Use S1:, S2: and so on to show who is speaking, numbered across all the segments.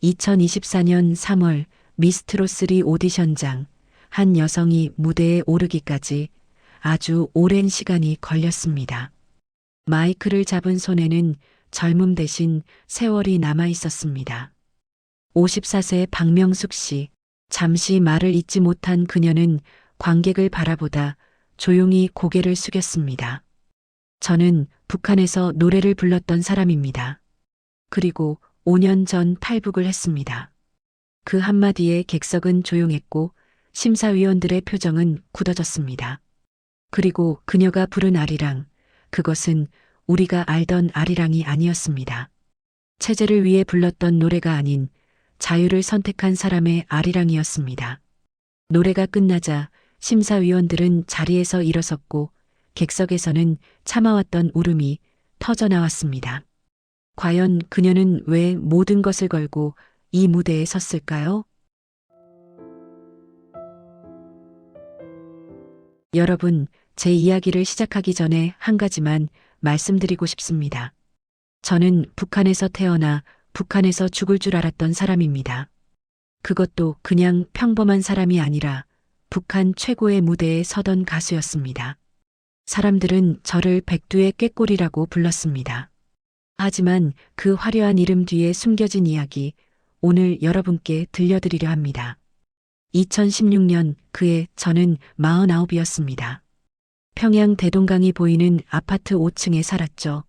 S1: 2024년 3월 미스트로3 오디션장, 한 여성이 무대에 오르기까지 아주 오랜 시간이 걸렸습니다. 마이크를 잡은 손에는 젊음 대신 세월이 남아 있었습니다. 54세 박명숙 씨, 잠시 말을 잇지 못한 그녀는 관객을 바라보다 조용히 고개를 숙였습니다. 저는 북한에서 노래를 불렀던 사람입니다. 그리고 5년 전 탈북을 했습니다. 그 한마디에 객석은 조용했고 심사위원들의 표정은 굳어졌습니다. 그리고 그녀가 부른 아리랑, 그것은 우리가 알던 아리랑이 아니었습니다. 체제를 위해 불렀던 노래가 아닌 자유를 선택한 사람의 아리랑이었습니다. 노래가 끝나자 심사위원들은 자리에서 일어섰고 객석에서는 참아왔던 울음이 터져나왔습니다. 과연 그녀는 왜 모든 것을 걸고 이 무대에 섰을까요? 여러분, 제 이야기를 시작하기 전에 한 가지만 말씀드리고 싶습니다. 저는 북한에서 태어나 북한에서 죽을 줄 알았던 사람입니다. 그것도 그냥 평범한 사람이 아니라 북한 최고의 무대에 서던 가수였습니다. 사람들은 저를 백두의 꾀꼬리라고 불렀습니다. 하지만 그 화려한 이름 뒤에 숨겨진 이야기, 오늘 여러분께 들려드리려 합니다. 2016년 그해 저는 49이었습니다. 평양 대동강이 보이는 아파트 5층에 살았죠.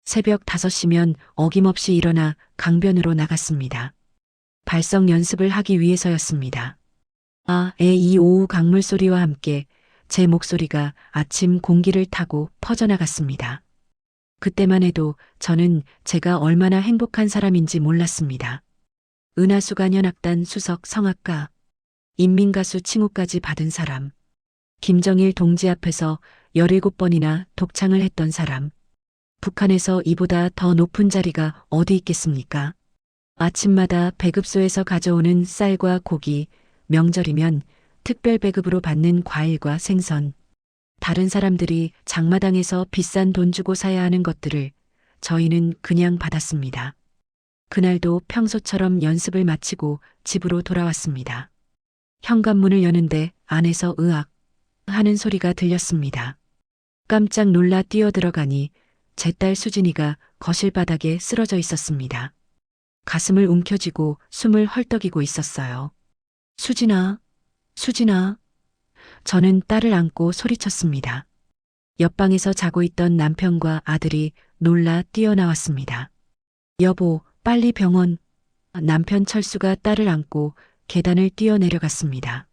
S1: 새벽 5시면 어김없이 일어나 강변으로 나갔습니다. 발성 연습을 하기 위해서였습니다. 이 오후 강물 소리와 함께 제 목소리가 아침 공기를 타고 퍼져나갔습니다. 그때만 해도 저는 제가 얼마나 행복한 사람인지 몰랐습니다. 은하수간현악단 수석 성악가, 인민가수 칭호까지 받은 사람, 김정일 동지 앞에서 17번이나 독창을 했던 사람, 북한에서 이보다 더 높은 자리가 어디 있겠습니까? 아침마다 배급소에서 가져오는 쌀과 고기, 명절이면 특별 배급으로 받는 과일과 생선, 다른 사람들이 장마당에서 비싼 돈 주고 사야 하는 것들을 저희는 그냥 받았습니다. 그날도 평소처럼 연습을 마치고 집으로 돌아왔습니다. 현관문을 여는데 안에서 으악 하는 소리가 들렸습니다. 깜짝 놀라 뛰어들어가니 제 딸 수진이가 거실 바닥에 쓰러져 있었습니다. 가슴을 움켜쥐고 숨을 헐떡이고 있었어요. 수진아, 수진아. 저는 딸을 안고 소리쳤습니다. 옆방에서 자고 있던 남편과 아들이 놀라 뛰어나왔습니다. 여보, 빨리 병원. 남편 철수가 딸을 안고 계단을 뛰어내려갔습니다.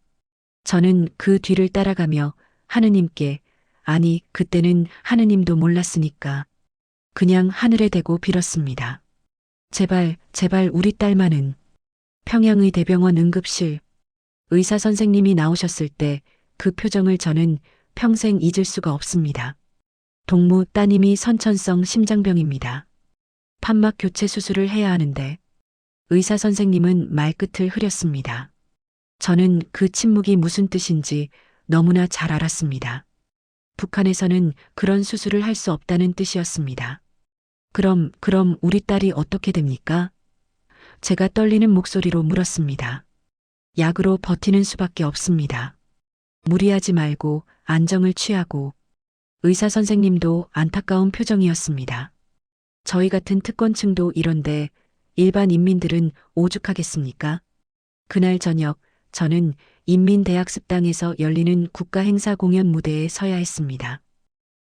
S1: 저는 그 뒤를 따라가며 하느님께, 아니 그때는 하느님도 몰랐으니까 그냥 하늘에 대고 빌었습니다. 제발, 제발 우리 딸만은. 평양의대병원 응급실. 의사 선생님이 나오셨을 때 그 표정을 저는 평생 잊을 수가 없습니다. 동무 따님이 선천성 심장병입니다. 판막 교체 수술을 해야 하는데 의사 선생님은 말끝을 흐렸습니다. 저는 그 침묵이 무슨 뜻인지 너무나 잘 알았습니다. 북한에서는 그런 수술을 할 수 없다는 뜻이었습니다. 그럼 우리 딸이 어떻게 됩니까? 제가 떨리는 목소리로 물었습니다. 약으로 버티는 수밖에 없습니다. 무리하지 말고 안정을 취하고. 의사 선생님도 안타까운 표정이었습니다. 저희 같은 특권층도 이런데 일반 인민들은 오죽하겠습니까? 그날 저녁 저는 인민대학습당에서 열리는 국가행사 공연 무대에 서야 했습니다.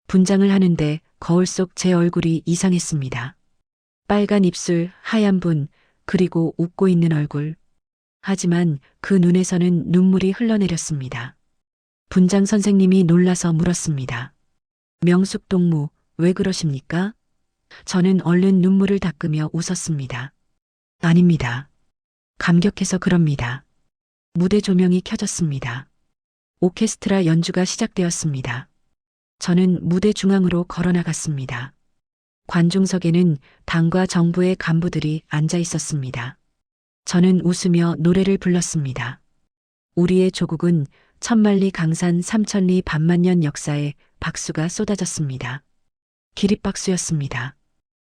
S1: 분장을 하는데 거울 속 제 얼굴이 이상했습니다. 빨간 입술, 하얀 분, 그리고 웃고 있는 얼굴. 하지만 그 눈에서는 눈물이 흘러내렸습니다. 분장 선생님이 놀라서 물었습니다. 명숙 동무, 왜 그러십니까? 저는 얼른 눈물을 닦으며 웃었습니다. 아닙니다. 감격해서 그럽니다. 무대 조명이 켜졌습니다. 오케스트라 연주가 시작되었습니다. 저는 무대 중앙으로 걸어나갔습니다. 관중석에는 당과 정부의 간부들이 앉아 있었습니다. 저는 웃으며 노래를 불렀습니다. 우리의 조국은 천만리 강산 삼천리 반만년 역사에 박수가 쏟아졌습니다. 기립박수였습니다.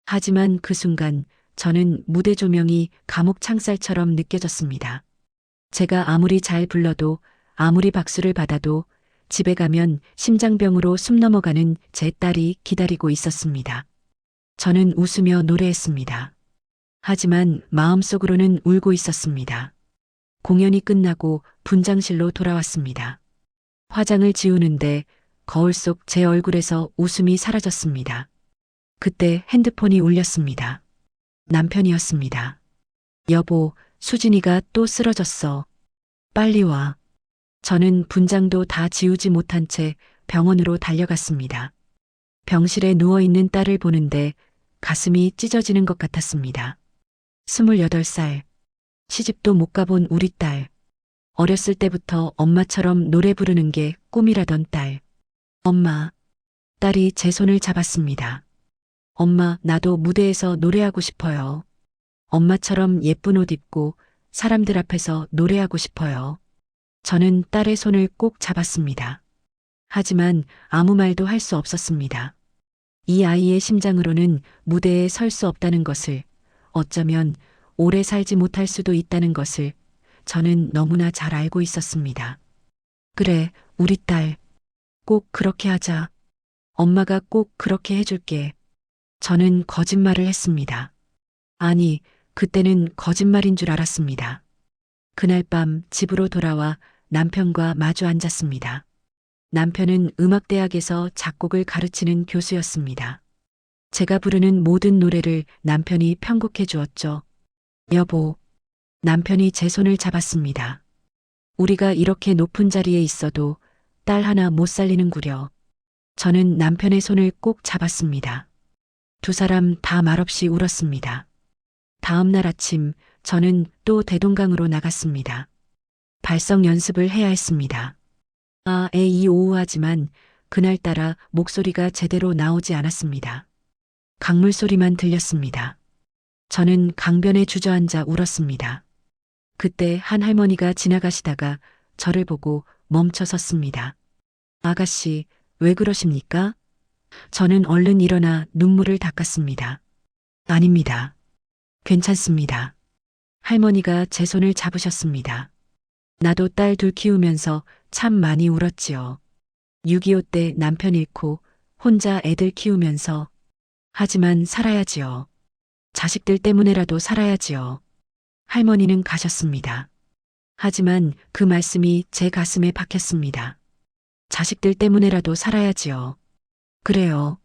S1: 하지만 그 순간 저는 무대 조명이 감옥 창살처럼 느껴졌습니다. 제가 아무리 잘 불러도 아무리 박수를 받아도 집에 가면 심장병으로 숨 넘어가는 제 딸이 기다리고 있었습니다. 저는 웃으며 노래했습니다. 하지만 마음속으로는 울고 있었습니다. 공연이 끝나고 분장실로 돌아왔습니다. 화장을 지우는데 거울 속 제 얼굴에서 웃음이 사라졌습니다. 그때 핸드폰이 울렸습니다. 남편이었습니다. 여보, 수진이가 또 쓰러졌어. 빨리 와. 저는 분장도 다 지우지 못한 채 병원으로 달려갔습니다. 병실에 누워있는 딸을 보는데 가슴이 찢어지는 것 같았습니다. 28살. 시집도 못 가본 우리 딸. 어렸을 때부터 엄마처럼 노래 부르는 게 꿈이라던 딸. 엄마. 딸이 제 손을 잡았습니다. 엄마, 나도 무대에서 노래하고 싶어요. 엄마처럼 예쁜 옷 입고 사람들 앞에서 노래하고 싶어요. 저는 딸의 손을 꼭 잡았습니다. 하지만 아무 말도 할 수 없었습니다. 이 아이의 심장으로는 무대에 설 수 없다는 것을, 어쩌면 오래 살지 못할 수도 있다는 것을 저는 너무나 잘 알고 있었습니다. 그래, 우리 딸. 꼭 그렇게 하자. 엄마가 꼭 그렇게 해줄게. 저는 거짓말을 했습니다. 아니, 그때는 거짓말인 줄 알았습니다. 그날 밤 집으로 돌아와 남편과 마주 앉았습니다. 남편은 음악대학에서 작곡을 가르치는 교수였습니다. 제가 부르는 모든 노래를 남편이 편곡해 주었죠. 여보. 남편이 제 손을 잡았습니다. 우리가 이렇게 높은 자리에 있어도 딸 하나 못 살리는구려. 저는 남편의 손을 꼭 잡았습니다. 두 사람 다 말없이 울었습니다. 다음 날 아침 저는 또 대동강으로 나갔습니다. 발성 연습을 해야 했습니다. 아, 에, 이, 오우 하지만 그날따라 목소리가 제대로 나오지 않았습니다. 강물 소리만 들렸습니다. 저는 강변에 주저앉아 울었습니다. 그때 한 할머니가 지나가시다가 저를 보고 멈춰 섰습니다. 아가씨, 왜 그러십니까? 저는 얼른 일어나 눈물을 닦았습니다. 아닙니다. 괜찮습니다. 할머니가 제 손을 잡으셨습니다. 나도 딸 둘 키우면서 참 많이 울었지요. 6.25 때 남편 잃고 혼자 애들 키우면서. 하지만 살아야지요. 자식들 때문에라도 살아야지요. 할머니는 가셨습니다. 하지만 그 말씀이 제 가슴에 박혔습니다. 자식들 때문에라도 살아야지요. 그래요.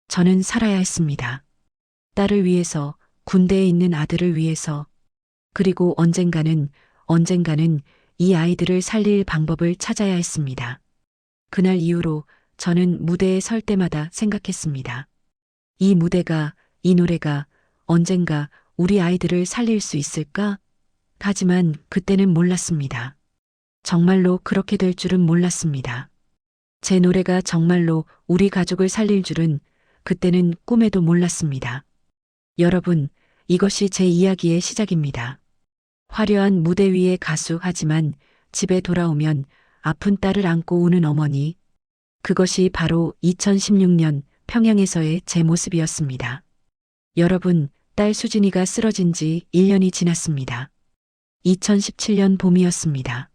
S1: 저는 살아야 했습니다. 딸을 위해서, 군대에 있는 아들을 위해서, 그리고 언젠가는 이 아이들을 살릴 방법을 찾아야 했습니다. 그날 이후로 저는 무대에 설 때마다 생각했습니다. 이 무대가, 이 노래가 언젠가 우리 아이들을 살릴 수 있을까? 하지만 그때는 몰랐습니다. 정말로 그렇게 될 줄은 몰랐습니다. 제 노래가 정말로 우리 가족을 살릴 줄은 그때는 꿈에도 몰랐습니다. 여러분, 이것이 제 이야기의 시작입니다. 화려한 무대 위의 가수 하지만 집에 돌아오면 아픈 딸을 안고 우는 어머니. 그것이 바로 2016년 평양에서의 제 모습이었습니다. 여러분, 딸 수진이가 쓰러진 지 1년이 지났습니다. 2017년 봄이었습니다.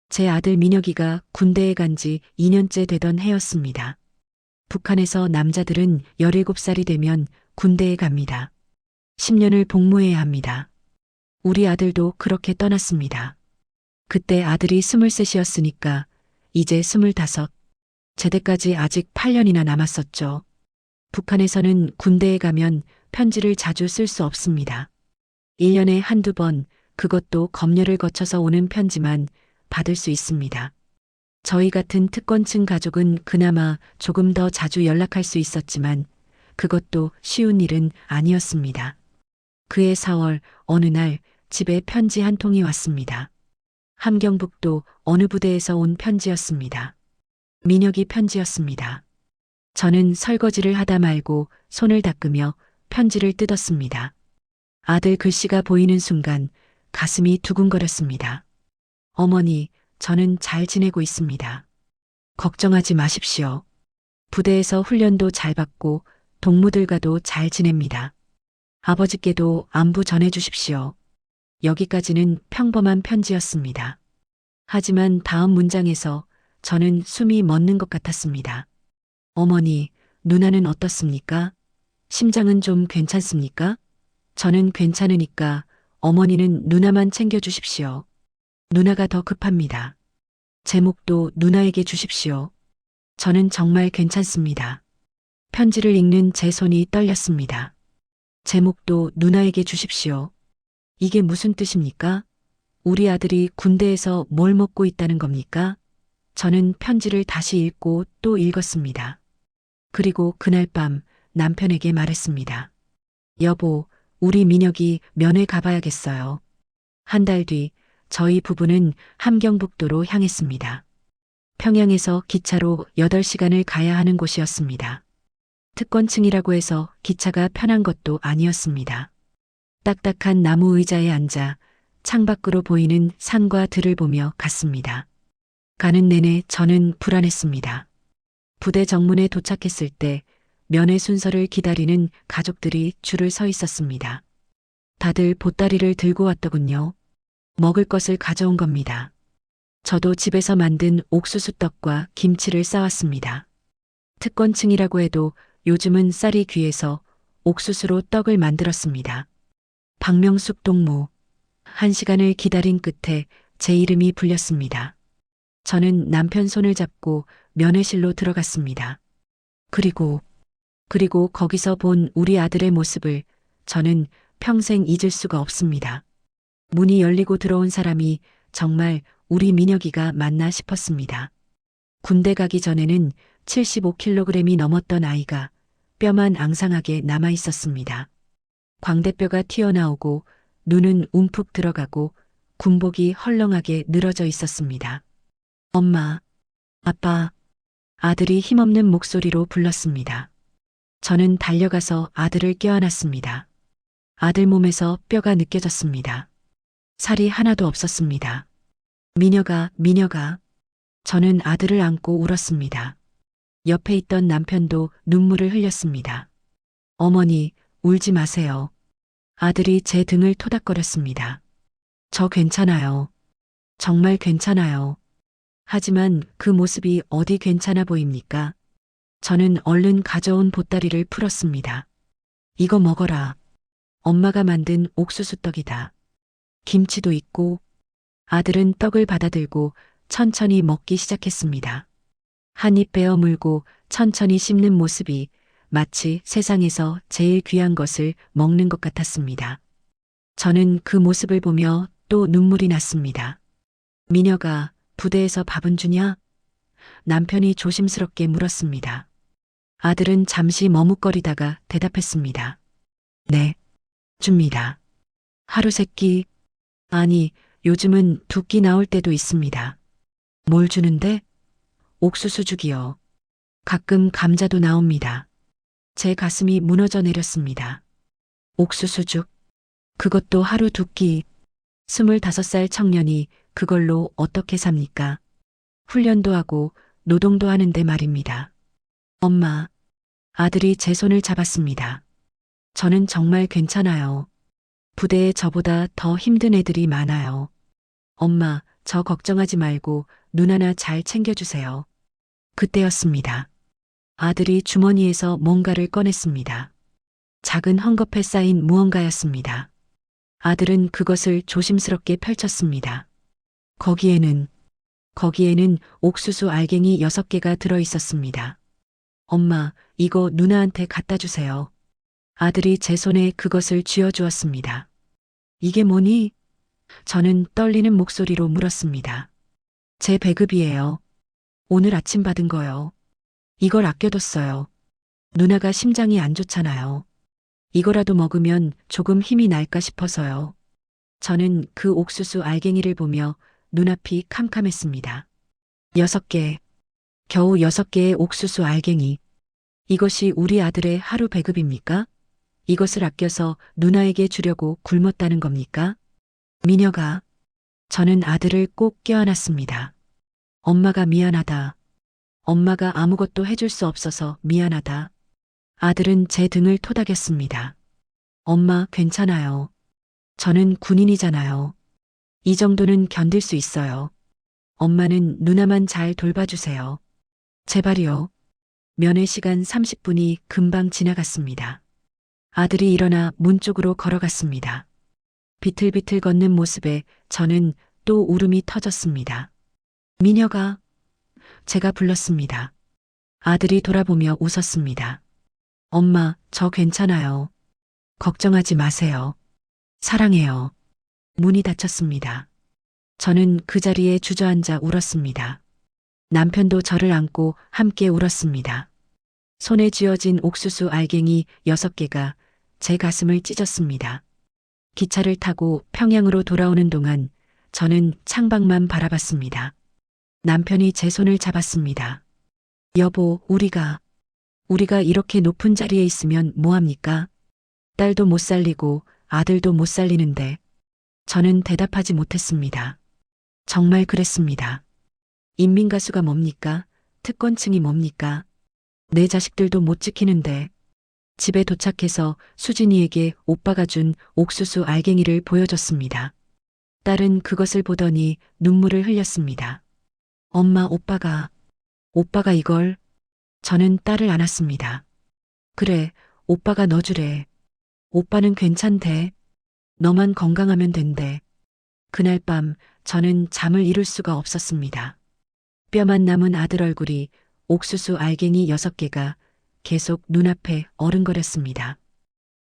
S1: 제 아들 민혁이가 군대에 간 지 2년째 되던 해였습니다. 북한에서 남자들은 17살이 되면 군대에 갑니다. 10년을 복무해야 합니다. 우리 아들도 그렇게 떠났습니다. 그때 아들이 23이었으니까 이제 25. 제대까지 아직 8년이나 남았었죠. 북한에서는 군대에 가면 편지를 자주 쓸 수 없습니다. 1년에 한두 번, 그것도 검열을 거쳐서 오는 편지만 받을 수 있습니다. 저희 같은 특권층 가족은 그나마 조금 더 자주 연락할 수 있었지만 그것도 쉬운 일은 아니었습니다. 그해 4월 어느 날 집에 편지 한 통이 왔습니다. 함경북도 어느 부대에서 온 편지였습니다. 민혁이 편지였습니다. 저는 설거지를 하다 말고 손을 닦으며 편지를 뜯었습니다. 아들 글씨가 보이는 순간 가슴이 두근거렸습니다. 어머니, 저는 잘 지내고 있습니다. 걱정하지 마십시오. 부대에서 훈련도 잘 받고 동무들과도 잘 지냅니다. 아버지께도 안부 전해주십시오. 여기까지는 평범한 편지였습니다. 하지만 다음 문장에서 저는 숨이 멎는 것 같았습니다. 어머니, 누나는 어떻습니까? 심장은 좀 괜찮습니까? 저는 괜찮으니까 어머니는 누나만 챙겨주십시오. 누나가 더 급합니다. 제목도 누나에게 주십시오. 저는 정말 괜찮습니다. 편지를 읽는 제 손이 떨렸습니다. 제목도 누나에게 주십시오. 이게 무슨 뜻입니까? 우리 아들이 군대에서 뭘 먹고 있다는 겁니까? 저는 편지를 다시 읽고 또 읽었습니다. 그리고 그날 밤 남편에게 말했습니다. 여보, 우리 민혁이 면회 가봐야겠어요. 한 달 뒤 저희 부부는 함경북도로 향했습니다. 평양에서 기차로 8시간을 가야 하는 곳이었습니다. 특권층이라고 해서 기차가 편한 것도 아니었습니다. 딱딱한 나무 의자에 앉아 창밖으로 보이는 산과 들을 보며 갔습니다. 가는 내내 저는 불안했습니다. 부대 정문에 도착했을 때 면회 순서를 기다리는 가족들이 줄을 서 있었습니다. 다들 보따리를 들고 왔더군요. 먹을 것을 가져온 겁니다. 저도 집에서 만든 옥수수떡과 김치를 싸왔습니다. 특권층이라고 해도 요즘은 쌀이 귀해서 옥수수로 떡을 만들었습니다. 박명숙 동무. 1시간을 기다린 끝에 제 이름이 불렸습니다. 저는 남편 손을 잡고 면회실로 들어갔습니다. 그리고 거기서 본 우리 아들의 모습을 저는 평생 잊을 수가 없습니다. 문이 열리고 들어온 사람이 정말 우리 민혁이가 맞나 싶었습니다. 군대 가기 전에는 75kg이 넘었던 아이가 뼈만 앙상하게 남아 있었습니다. 광대뼈가 튀어나오고 눈은 움푹 들어가고 군복이 헐렁하게 늘어져 있었습니다. 엄마, 아빠, 아들이 힘없는 목소리로 불렀습니다. 저는 달려가서 아들을 껴안았습니다. 아들 몸에서 뼈가 느껴졌습니다. 살이 하나도 없었습니다. 민혁아. 저는 아들을 안고 울었습니다. 옆에 있던 남편도 눈물을 흘렸습니다. 어머니, 울지 마세요. 아들이 제 등을 토닥거렸습니다. 저 괜찮아요. 정말 괜찮아요. 하지만 그 모습이 어디 괜찮아 보입니까? 저는 얼른 가져온 보따리를 풀었습니다. 이거 먹어라. 엄마가 만든 옥수수떡이다. 김치도 있고. 아들은 떡을 받아들고 천천히 먹기 시작했습니다. 한 입 베어 물고 천천히 씹는 모습이 마치 세상에서 제일 귀한 것을 먹는 것 같았습니다. 저는 그 모습을 보며 또 눈물이 났습니다. 민혁아, 부대에서 밥은 주냐? 남편이 조심스럽게 물었습니다. 아들은 잠시 머뭇거리다가 대답했습니다. 네, 줍니다. 하루 세 끼, 아니, 요즘은 2끼 나올 때도 있습니다. 뭘 주는데? 옥수수죽이요. 가끔 감자도 나옵니다. 제 가슴이 무너져 내렸습니다. 옥수수죽. 그것도 하루 2끼. 25살 청년이 그걸로 어떻게 삽니까? 훈련도 하고 노동도 하는데 말입니다. 엄마. 아들이 제 손을 잡았습니다. 저는 정말 괜찮아요. 부대에 저보다 더 힘든 애들이 많아요. 엄마, 저 걱정하지 말고 눈 하나 잘 챙겨주세요. 그때였습니다. 아들이 주머니에서 뭔가를 꺼냈습니다. 작은 헝겊에 쌓인 무언가였습니다. 아들은 그것을 조심스럽게 펼쳤습니다. 거기에는 옥수수 알갱이 6개가 들어 있었습니다. 엄마, 이거 누나한테 갖다 주세요. 아들이 제 손에 그것을 쥐어주었습니다. 이게 뭐니? 저는 떨리는 목소리로 물었습니다. 제 배급이에요. 오늘 아침 받은 거요. 이걸 아껴뒀어요. 누나가 심장이 안 좋잖아요. 이거라도 먹으면 조금 힘이 날까 싶어서요. 저는 그 옥수수 알갱이를 보며 눈앞이 캄캄했습니다. 6개. 겨우 6개의 옥수수 알갱이. 이것이 우리 아들의 하루 배급입니까? 이것을 아껴서 누나에게 주려고 굶었다는 겁니까? 민혁아. 저는 아들을 꼭 껴안았습니다. 엄마가 미안하다. 엄마가 아무것도 해줄 수 없어서 미안하다. 아들은 제 등을 토닥였습니다. 엄마, 괜찮아요. 저는 군인이잖아요. 이 정도는 견딜 수 있어요. 엄마는 누나만 잘 돌봐주세요. 제발이요. 면회 시간 30분이 금방 지나갔습니다. 아들이 일어나 문 쪽으로 걸어갔습니다. 비틀비틀 걷는 모습에 저는 또 울음이 터졌습니다. 미녀가, 제가 불렀습니다. 아들이 돌아보며 웃었습니다. 엄마, 저 괜찮아요. 걱정하지 마세요. 사랑해요. 문이 닫혔습니다. 저는 그 자리에 주저앉아 울었습니다. 남편도 저를 안고 함께 울었습니다. 손에 쥐어진 옥수수 알갱이 6개가 제 가슴을 찢었습니다. 기차를 타고 평양으로 돌아오는 동안 저는 창밖만 바라봤습니다. 남편이 제 손을 잡았습니다. 여보, 우리가 이렇게 높은 자리에 있으면 뭐합니까? 딸도 못 살리고 아들도 못 살리는데 저는 대답하지 못했습니다. 정말 그랬습니다. 인민가수가 뭡니까? 특권층이 뭡니까? 내 자식들도 못 지키는데. 집에 도착해서 수진이에게 오빠가 준 옥수수 알갱이를 보여줬습니다. 딸은 그것을 보더니 눈물을 흘렸습니다. 엄마, 오빠가 이걸. 저는 딸을 안았습니다. 그래, 오빠가 넣어주래. 오빠는 괜찮대. 너만 건강하면 된대. 그날 밤 저는 잠을 이룰 수가 없었습니다. 뼈만 남은 아들 얼굴이 옥수수 알갱이 6개가 계속 눈앞에 어른거렸습니다.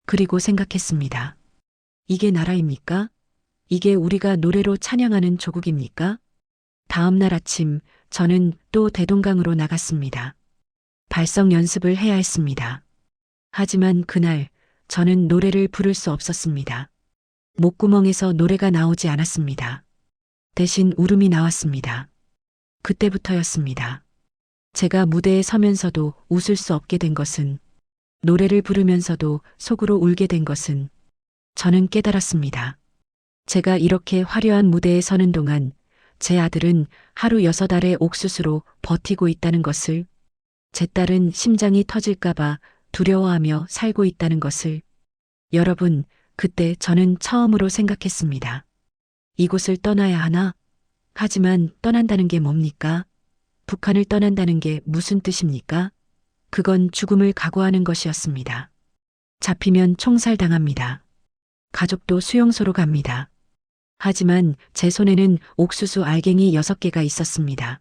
S1: 그리고 생각했습니다. 이게 나라입니까? 이게 우리가 노래로 찬양하는 조국입니까? 다음 날 아침 저는 또 대동강으로 나갔습니다. 발성 연습을 해야 했습니다. 하지만 그날 저는 노래를 부를 수 없었습니다. 목구멍에서 노래가 나오지 않았습니다. 대신 울음이 나왔습니다. 그때부터였습니다. 제가 무대에 서면서도 웃을 수 없게 된 것은, 노래를 부르면서도 속으로 울게 된 것은 저는 깨달았습니다. 제가 이렇게 화려한 무대에 서는 동안 제 아들은 하루 6알의 옥수수로 버티고 있다는 것을, 제 딸은 심장이 터질까봐 두려워하며 살고 있다는 것을. 여러분, 그때 저는 처음으로 생각했습니다. 이곳을 떠나야 하나? 하지만 떠난다는 게 뭡니까? 북한을 떠난다는 게 무슨 뜻입니까? 그건 죽음을 각오하는 것이었습니다. 잡히면 총살당합니다. 가족도 수용소로 갑니다. 하지만 제 손에는 옥수수 알갱이 6개가 있었습니다.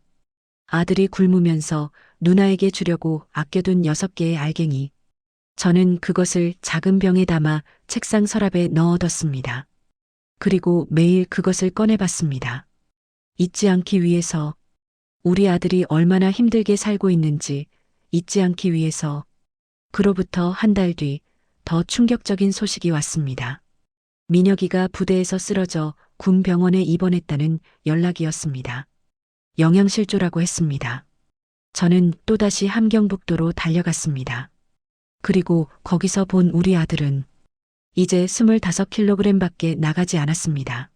S1: 아들이 굶으면서 누나에게 주려고 아껴둔 6개의 알갱이. 저는 그것을 작은 병에 담아 책상 서랍에 넣어뒀습니다. 그리고 매일 그것을 꺼내봤습니다. 잊지 않기 위해서, 우리 아들이 얼마나 힘들게 살고 있는지 잊지 않기 위해서. 그로부터 한 달 뒤 더 충격적인 소식이 왔습니다. 민혁이가 부대에서 쓰러져 군 병원에 입원했다는 연락이었습니다. 영양실조라고 했습니다. 저는 또다시 함경북도로 달려갔습니다. 그리고 거기서 본 우리 아들은 이제 25kg밖에 나가지 않았습니다.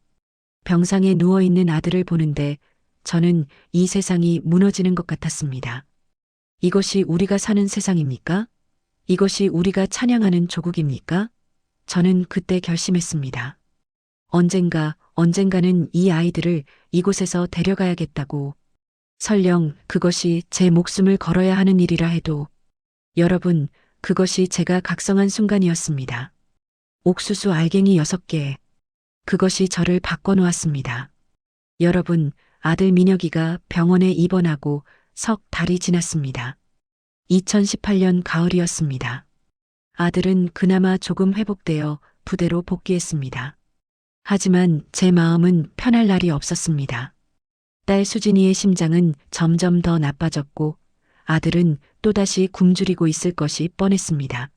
S1: 병상에 누워있는 아들을 보는데 저는 이 세상이 무너지는 것 같았습니다. 이것이 우리가 사는 세상입니까? 이것이 우리가 찬양하는 조국입니까? 저는 그때 결심했습니다. 언젠가는 이 아이들을 이곳에서 데려가야겠다고. 설령 그것이 제 목숨을 걸어야 하는 일이라 해도. 여러분, 그것이 제가 각성한 순간이었습니다. 옥수수 알갱이 6개. 그것이 저를 바꿔놓았습니다. 여러분, 아들 민혁이가 병원에 입원하고 석 달이 지났습니다. 2018년 가을이었습니다. 아들은 그나마 조금 회복되어 부대로 복귀했습니다. 하지만 제 마음은 편할 날이 없었습니다. 딸 수진이의 심장은 점점 더 나빠졌고 아들은 또다시 굶주리고 있을 것이 뻔했습니다.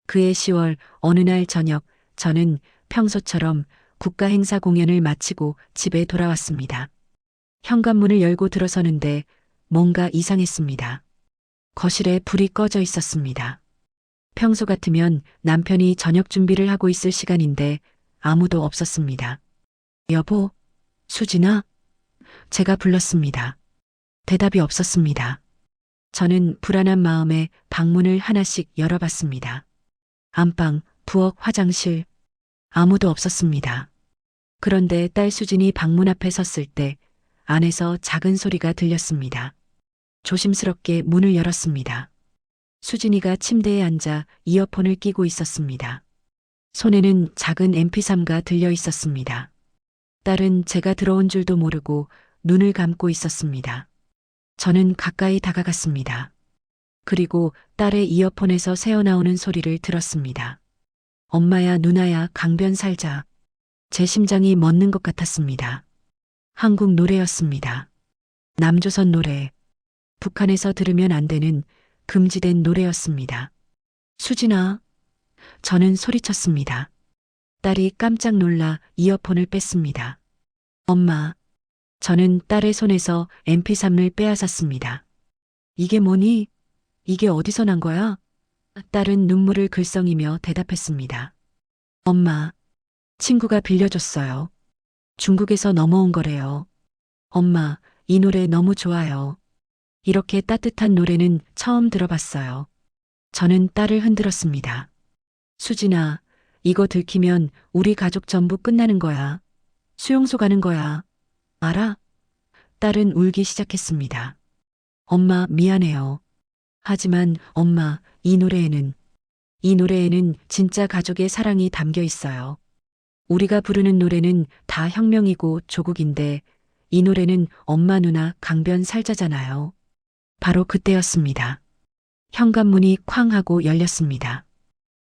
S1: 그해 10월 어느 날 저녁 저는 평소처럼 국가행사 공연을 마치고 집에 돌아왔습니다. 현관문을 열고 들어서는데 뭔가 이상했습니다. 거실에 불이 꺼져 있었습니다. 평소 같으면 남편이 저녁 준비를 하고 있을 시간인데 아무도 없었습니다. 여보, 수진아? 제가 불렀습니다. 대답이 없었습니다. 저는 불안한 마음에 방문을 하나씩 열어봤습니다. 안방, 부엌, 화장실. 아무도 없었습니다. 그런데 딸 수진이 방문 앞에 섰을 때 안에서 작은 소리가 들렸습니다. 조심스럽게 문을 열었습니다. 수진이가 침대에 앉아 이어폰을 끼고 있었습니다. 손에는 작은 MP3가 들려 있었습니다. 딸은 제가 들어온 줄도 모르고 눈을 감고 있었습니다. 저는 가까이 다가갔습니다. 그리고 딸의 이어폰에서 새어나오는 소리를 들었습니다. 엄마야, 누나야, 강변 살자. 제 심장이 멎는 것 같았습니다. 한국 노래였습니다. 남조선 노래. 북한에서 들으면 안 되는 금지된 노래였습니다. 수진아. 저는 소리쳤습니다. 딸이 깜짝 놀라 이어폰을 뺐습니다. 엄마. 저는 딸의 손에서 MP3을 빼앗았습니다. 이게 뭐니? 이게 어디서 난 거야? 딸은 눈물을 글썽이며 대답했습니다. 엄마, 친구가 빌려줬어요. 중국에서 넘어온 거래요. 엄마, 이 노래 너무 좋아요. 이렇게 따뜻한 노래는 처음 들어봤어요. 저는 딸을 흔들었습니다. 수진아, 이거 들키면 우리 가족 전부 끝나는 거야. 수용소 가는 거야. 알아? 딸은 울기 시작했습니다. 엄마, 미안해요. 하지만 엄마, 이 노래에는 진짜 가족의 사랑이 담겨 있어요. 우리가 부르는 노래는 다 혁명이고 조국인데 이 노래는 엄마 누나 강변 살자잖아요. 바로 그때였습니다. 현관문이 쾅 하고 열렸습니다.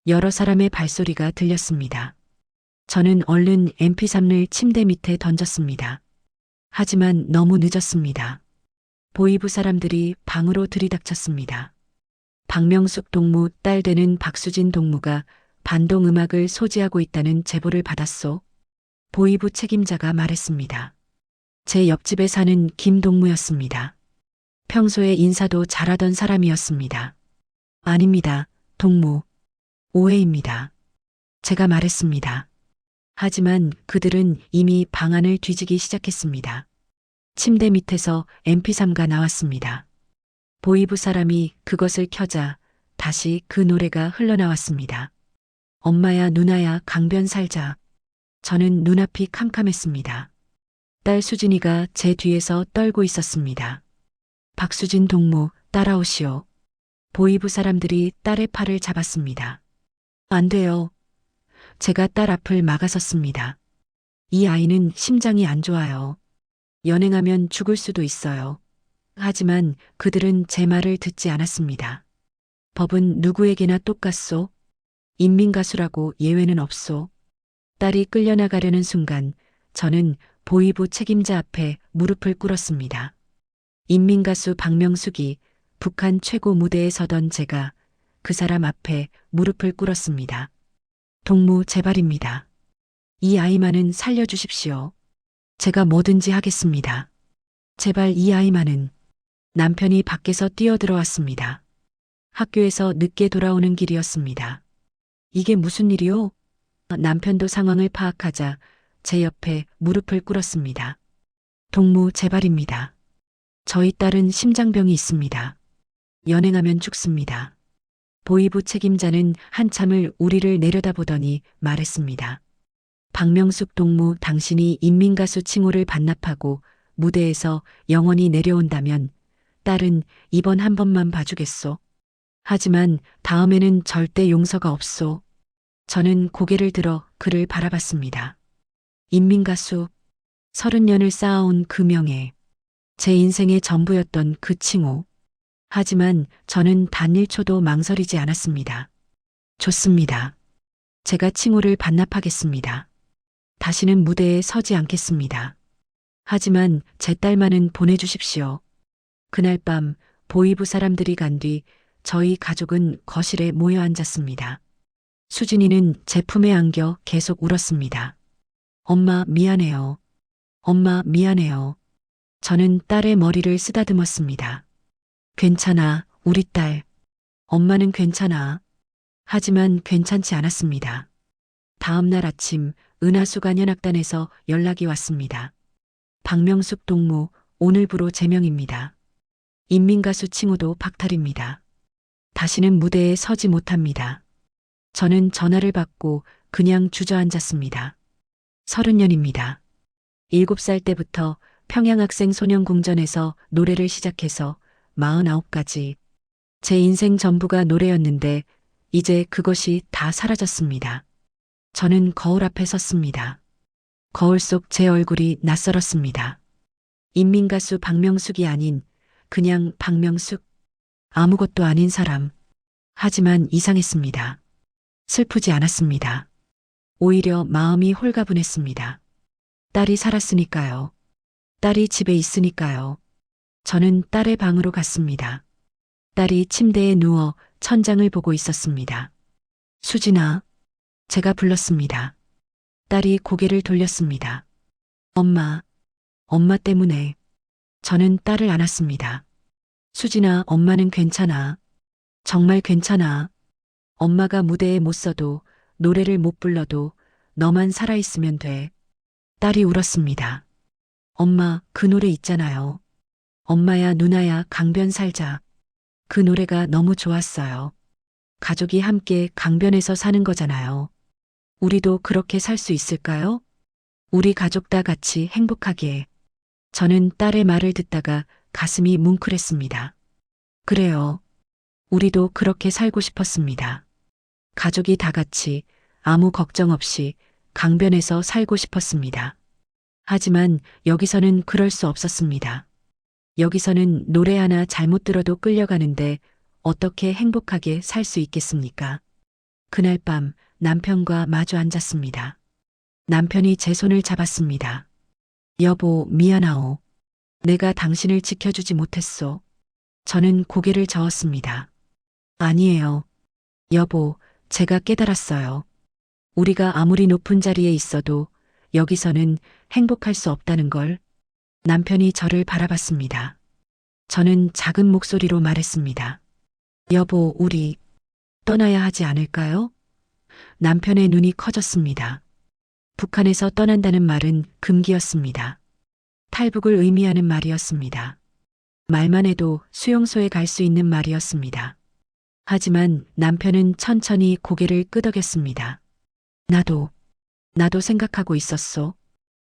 S1: 여러 사람의 발소리가 들렸습니다. 저는 얼른 MP3을 침대 밑에 던졌습니다. 하지만 너무 늦었습니다. 보이부 사람들이 방으로 들이닥쳤습니다. 박명숙 동무 딸 되는 박수진 동무가 반동 음악을 소지하고 있다는 제보를 받았소. 보이부 책임자가 말했습니다. 제 옆집에 사는 김동무였습니다. 평소에 인사도 잘하던 사람이었습니다. 아닙니다, 동무. 오해입니다. 제가 말했습니다. 하지만 그들은 이미 방안을 뒤지기 시작했습니다. 침대 밑에서 MP3가 나왔습니다. 보이부 사람이 그것을 켜자 다시 그 노래가 흘러나왔습니다. 엄마야, 누나야, 강변 살자. 저는 눈앞이 캄캄했습니다. 딸 수진이가 제 뒤에서 떨고 있었습니다. 박수진 동무, 따라오시오. 보이부 사람들이 딸의 팔을 잡았습니다. 안 돼요. 제가 딸 앞을 막아섰습니다. 이 아이는 심장이 안 좋아요. 연행하면 죽을 수도 있어요. 하지만 그들은 제 말을 듣지 않았습니다. 법은 누구에게나 똑같소. 인민가수라고 예외는 없소. 딸이 끌려나가려는 순간 저는 보이부 책임자 앞에 무릎을 꿇었습니다. 인민가수 박명숙이 북한 최고 무대에 서던 제가 그 사람 앞에 무릎을 꿇었습니다. 동무, 제발입니다. 이 아이만은 살려주십시오. 제가 뭐든지 하겠습니다. 제발 이 아이만은. 남편이 밖에서 뛰어들어왔습니다. 학교에서 늦게 돌아오는 길이었습니다. 이게 무슨 일이오? 남편도 상황을 파악하자 제 옆에 무릎을 꿇었습니다. 동무, 제발입니다. 저희 딸은 심장병이 있습니다. 연행하면 죽습니다. 보이부 책임자는 한참을 우리를 내려다보더니 말했습니다. 박명숙 동무, 당신이 인민가수 칭호를 반납하고 무대에서 영원히 내려온다면 딸은 이번 한 번만 봐주겠소. 하지만 다음에는 절대 용서가 없소. 저는 고개를 들어 그를 바라봤습니다. 인민가수, 30년을 쌓아온 그 명예, 제 인생의 전부였던 그 칭호. 하지만 저는 단 1초도 망설이지 않았습니다. 좋습니다. 제가 칭호를 반납하겠습니다. 다시는 무대에 서지 않겠습니다. 하지만 제 딸만은 보내주십시오. 그날 밤 보이부 사람들이 간 뒤 저희 가족은 거실에 모여 앉았습니다. 수진이는 제 품에 안겨 계속 울었습니다. 엄마, 미안해요. 엄마, 미안해요. 저는 딸의 머리를 쓰다듬었습니다. 괜찮아, 우리 딸. 엄마는 괜찮아. 하지만 괜찮지 않았습니다. 다음 날 아침 은하수간 현악단에서 연락이 왔습니다. 박명숙 동무, 오늘부로 제명입니다. 인민가수 칭호도 박탈입니다. 다시는 무대에 서지 못합니다. 저는 전화를 받고 그냥 주저앉았습니다. 30년입니다. 7살 때부터 평양학생 소년궁전에서 노래를 시작해서 49까지 제 인생 전부가 노래였는데 이제 그것이 다 사라졌습니다. 저는 거울 앞에 섰습니다. 거울 속 제 얼굴이 낯설었습니다. 인민가수 박명숙이 아닌 그냥 박명숙, 아무것도 아닌 사람. 하지만 이상했습니다. 슬프지 않았습니다. 오히려 마음이 홀가분했습니다. 딸이 살았으니까요. 딸이 집에 있으니까요. 저는 딸의 방으로 갔습니다. 딸이 침대에 누워 천장을 보고 있었습니다. 수진아, 제가 불렀습니다. 딸이 고개를 돌렸습니다. 엄마, 엄마 때문에. 저는 딸을 안았습니다. 수진아, 엄마는 괜찮아. 정말 괜찮아. 엄마가 무대에 못 서도 노래를 못 불러도 너만 살아있으면 돼. 딸이 울었습니다. 엄마, 그 노래 있잖아요. 엄마야, 누나야, 강변 살자. 그 노래가 너무 좋았어요. 가족이 함께 강변에서 사는 거잖아요. 우리도 그렇게 살 수 있을까요? 우리 가족 다 같이 행복하게. 저는 딸의 말을 듣다가 가슴이 뭉클했습니다. 그래요. 우리도 그렇게 살고 싶었습니다. 가족이 다 같이 아무 걱정 없이 강변에서 살고 싶었습니다. 하지만 여기서는 그럴 수 없었습니다. 여기서는 노래 하나 잘못 들어도 끌려가는데 어떻게 행복하게 살 수 있겠습니까? 그날 밤 남편과 마주 앉았습니다. 남편이 제 손을 잡았습니다. 여보, 미안하오. 내가 당신을 지켜주지 못했소. 저는 고개를 저었습니다. 아니에요. 여보, 제가 깨달았어요. 우리가 아무리 높은 자리에 있어도 여기서는 행복할 수 없다는 걸. 남편이 저를 바라봤습니다. 저는 작은 목소리로 말했습니다. 여보, 우리 떠나야 하지 않을까요? 남편의 눈이 커졌습니다. 북한에서 떠난다는 말은 금기였습니다. 탈북을 의미하는 말이었습니다. 말만 해도 수용소에 갈 수 있는 말이었습니다. 하지만 남편은 천천히 고개를 끄덕였습니다. 나도 생각하고 있었소.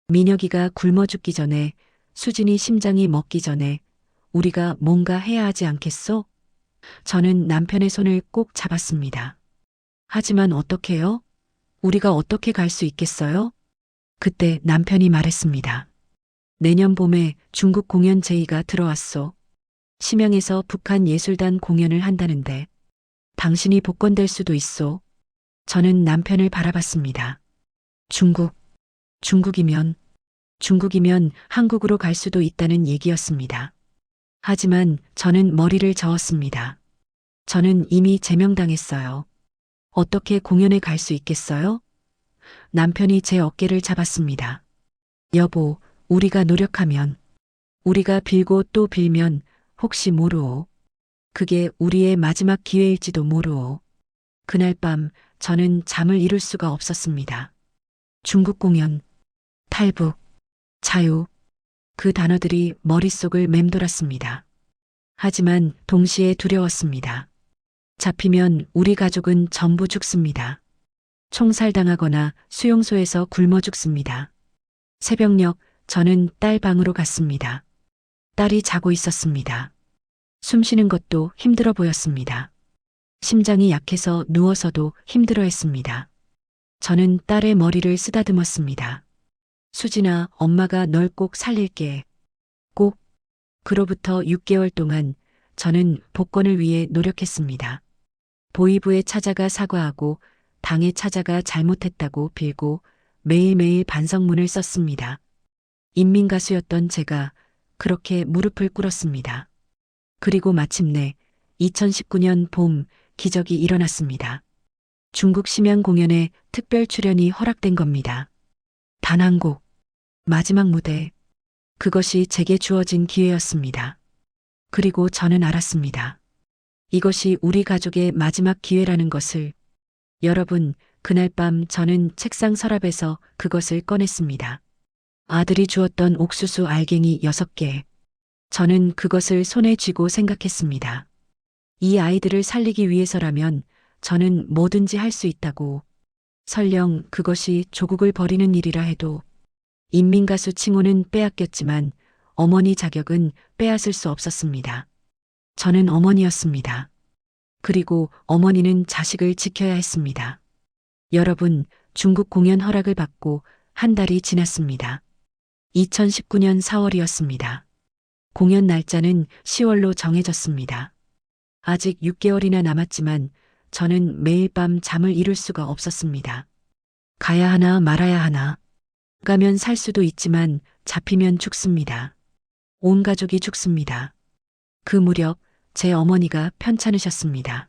S1: 민혁이가 굶어 죽기 전에, 수진이 심장이 먹기 전에 우리가 뭔가 해야 하지 않겠소? 저는 남편의 손을 꼭 잡았습니다. 하지만 어떻게요? 우리가 어떻게 갈 수 있겠어요? 그때 남편이 말했습니다. 내년 봄에 중국 공연 제의가 들어왔소. 심양에서 북한 예술단 공연을 한다는데 당신이 복권될 수도 있소. 저는 남편을 바라봤습니다. 중국이면 한국으로 갈 수도 있다는 얘기였습니다. 하지만 저는 머리를 저었습니다. 저는 이미 제명당했어요. 어떻게 공연에 갈 수 있겠어요? 남편이 제 어깨를 잡았습니다. 여보, 우리가 노력하면, 우리가 빌고 또 빌면 혹시 모르오. 그게 우리의 마지막 기회일지도 모르오. 그날 밤 저는 잠을 이룰 수가 없었습니다. 중국 공연, 탈북, 자유, 그 단어들이 머릿속을 맴돌았습니다. 하지만 동시에 두려웠습니다. 잡히면 우리 가족은 전부 죽습니다. 총살당하거나 수용소에서 굶어 죽습니다. 새벽녘 저는 딸 방으로 갔습니다. 딸이 자고 있었습니다. 숨 쉬는 것도 힘들어 보였습니다. 심장이 약해서 누워서도 힘들어 했습니다. 저는 딸의 머리를 쓰다듬었습니다. 수진아, 엄마가 널 꼭 살릴게. 꼭. 그로부터 6개월 동안 저는 복권을 위해 노력했습니다. 보이부에 찾아가 사과하고 당에 찾아가 잘못했다고 빌고 매일매일 반성문을 썼습니다. 인민가수였던 제가 그렇게 무릎을 꿇었습니다. 그리고 마침내 2019년 봄 기적이 일어났습니다. 중국 심양 공연에 특별 출연이 허락된 겁니다. 단 한 곡, 마지막 무대. 그것이 제게 주어진 기회였습니다. 그리고 저는 알았습니다. 이것이 우리 가족의 마지막 기회라는 것을. 여러분, 그날 밤 저는 책상 서랍에서 그것을 꺼냈습니다. 아들이 주었던 옥수수 알갱이 6개. 저는 그것을 손에 쥐고 생각했습니다. 이 아이들을 살리기 위해서라면 저는 뭐든지 할 수 있다고. 설령 그것이 조국을 버리는 일이라 해도. 인민가수 칭호는 빼앗겼지만 어머니 자격은 빼앗을 수 없었습니다. 저는 어머니였습니다. 그리고 어머니는 자식을 지켜야 했습니다. 여러분, 중국 공연 허락을 받고 한 달이 지났습니다. 2019년 4월이었습니다. 공연 날짜는 10월로 정해졌습니다. 아직 6개월이나 남았지만 저는 매일 밤 잠을 이룰 수가 없었습니다. 가야 하나 말아야 하나. 가면 살 수도 있지만 잡히면 죽습니다. 온 가족이 죽습니다. 그 무렵 제 어머니가 편찮으셨습니다.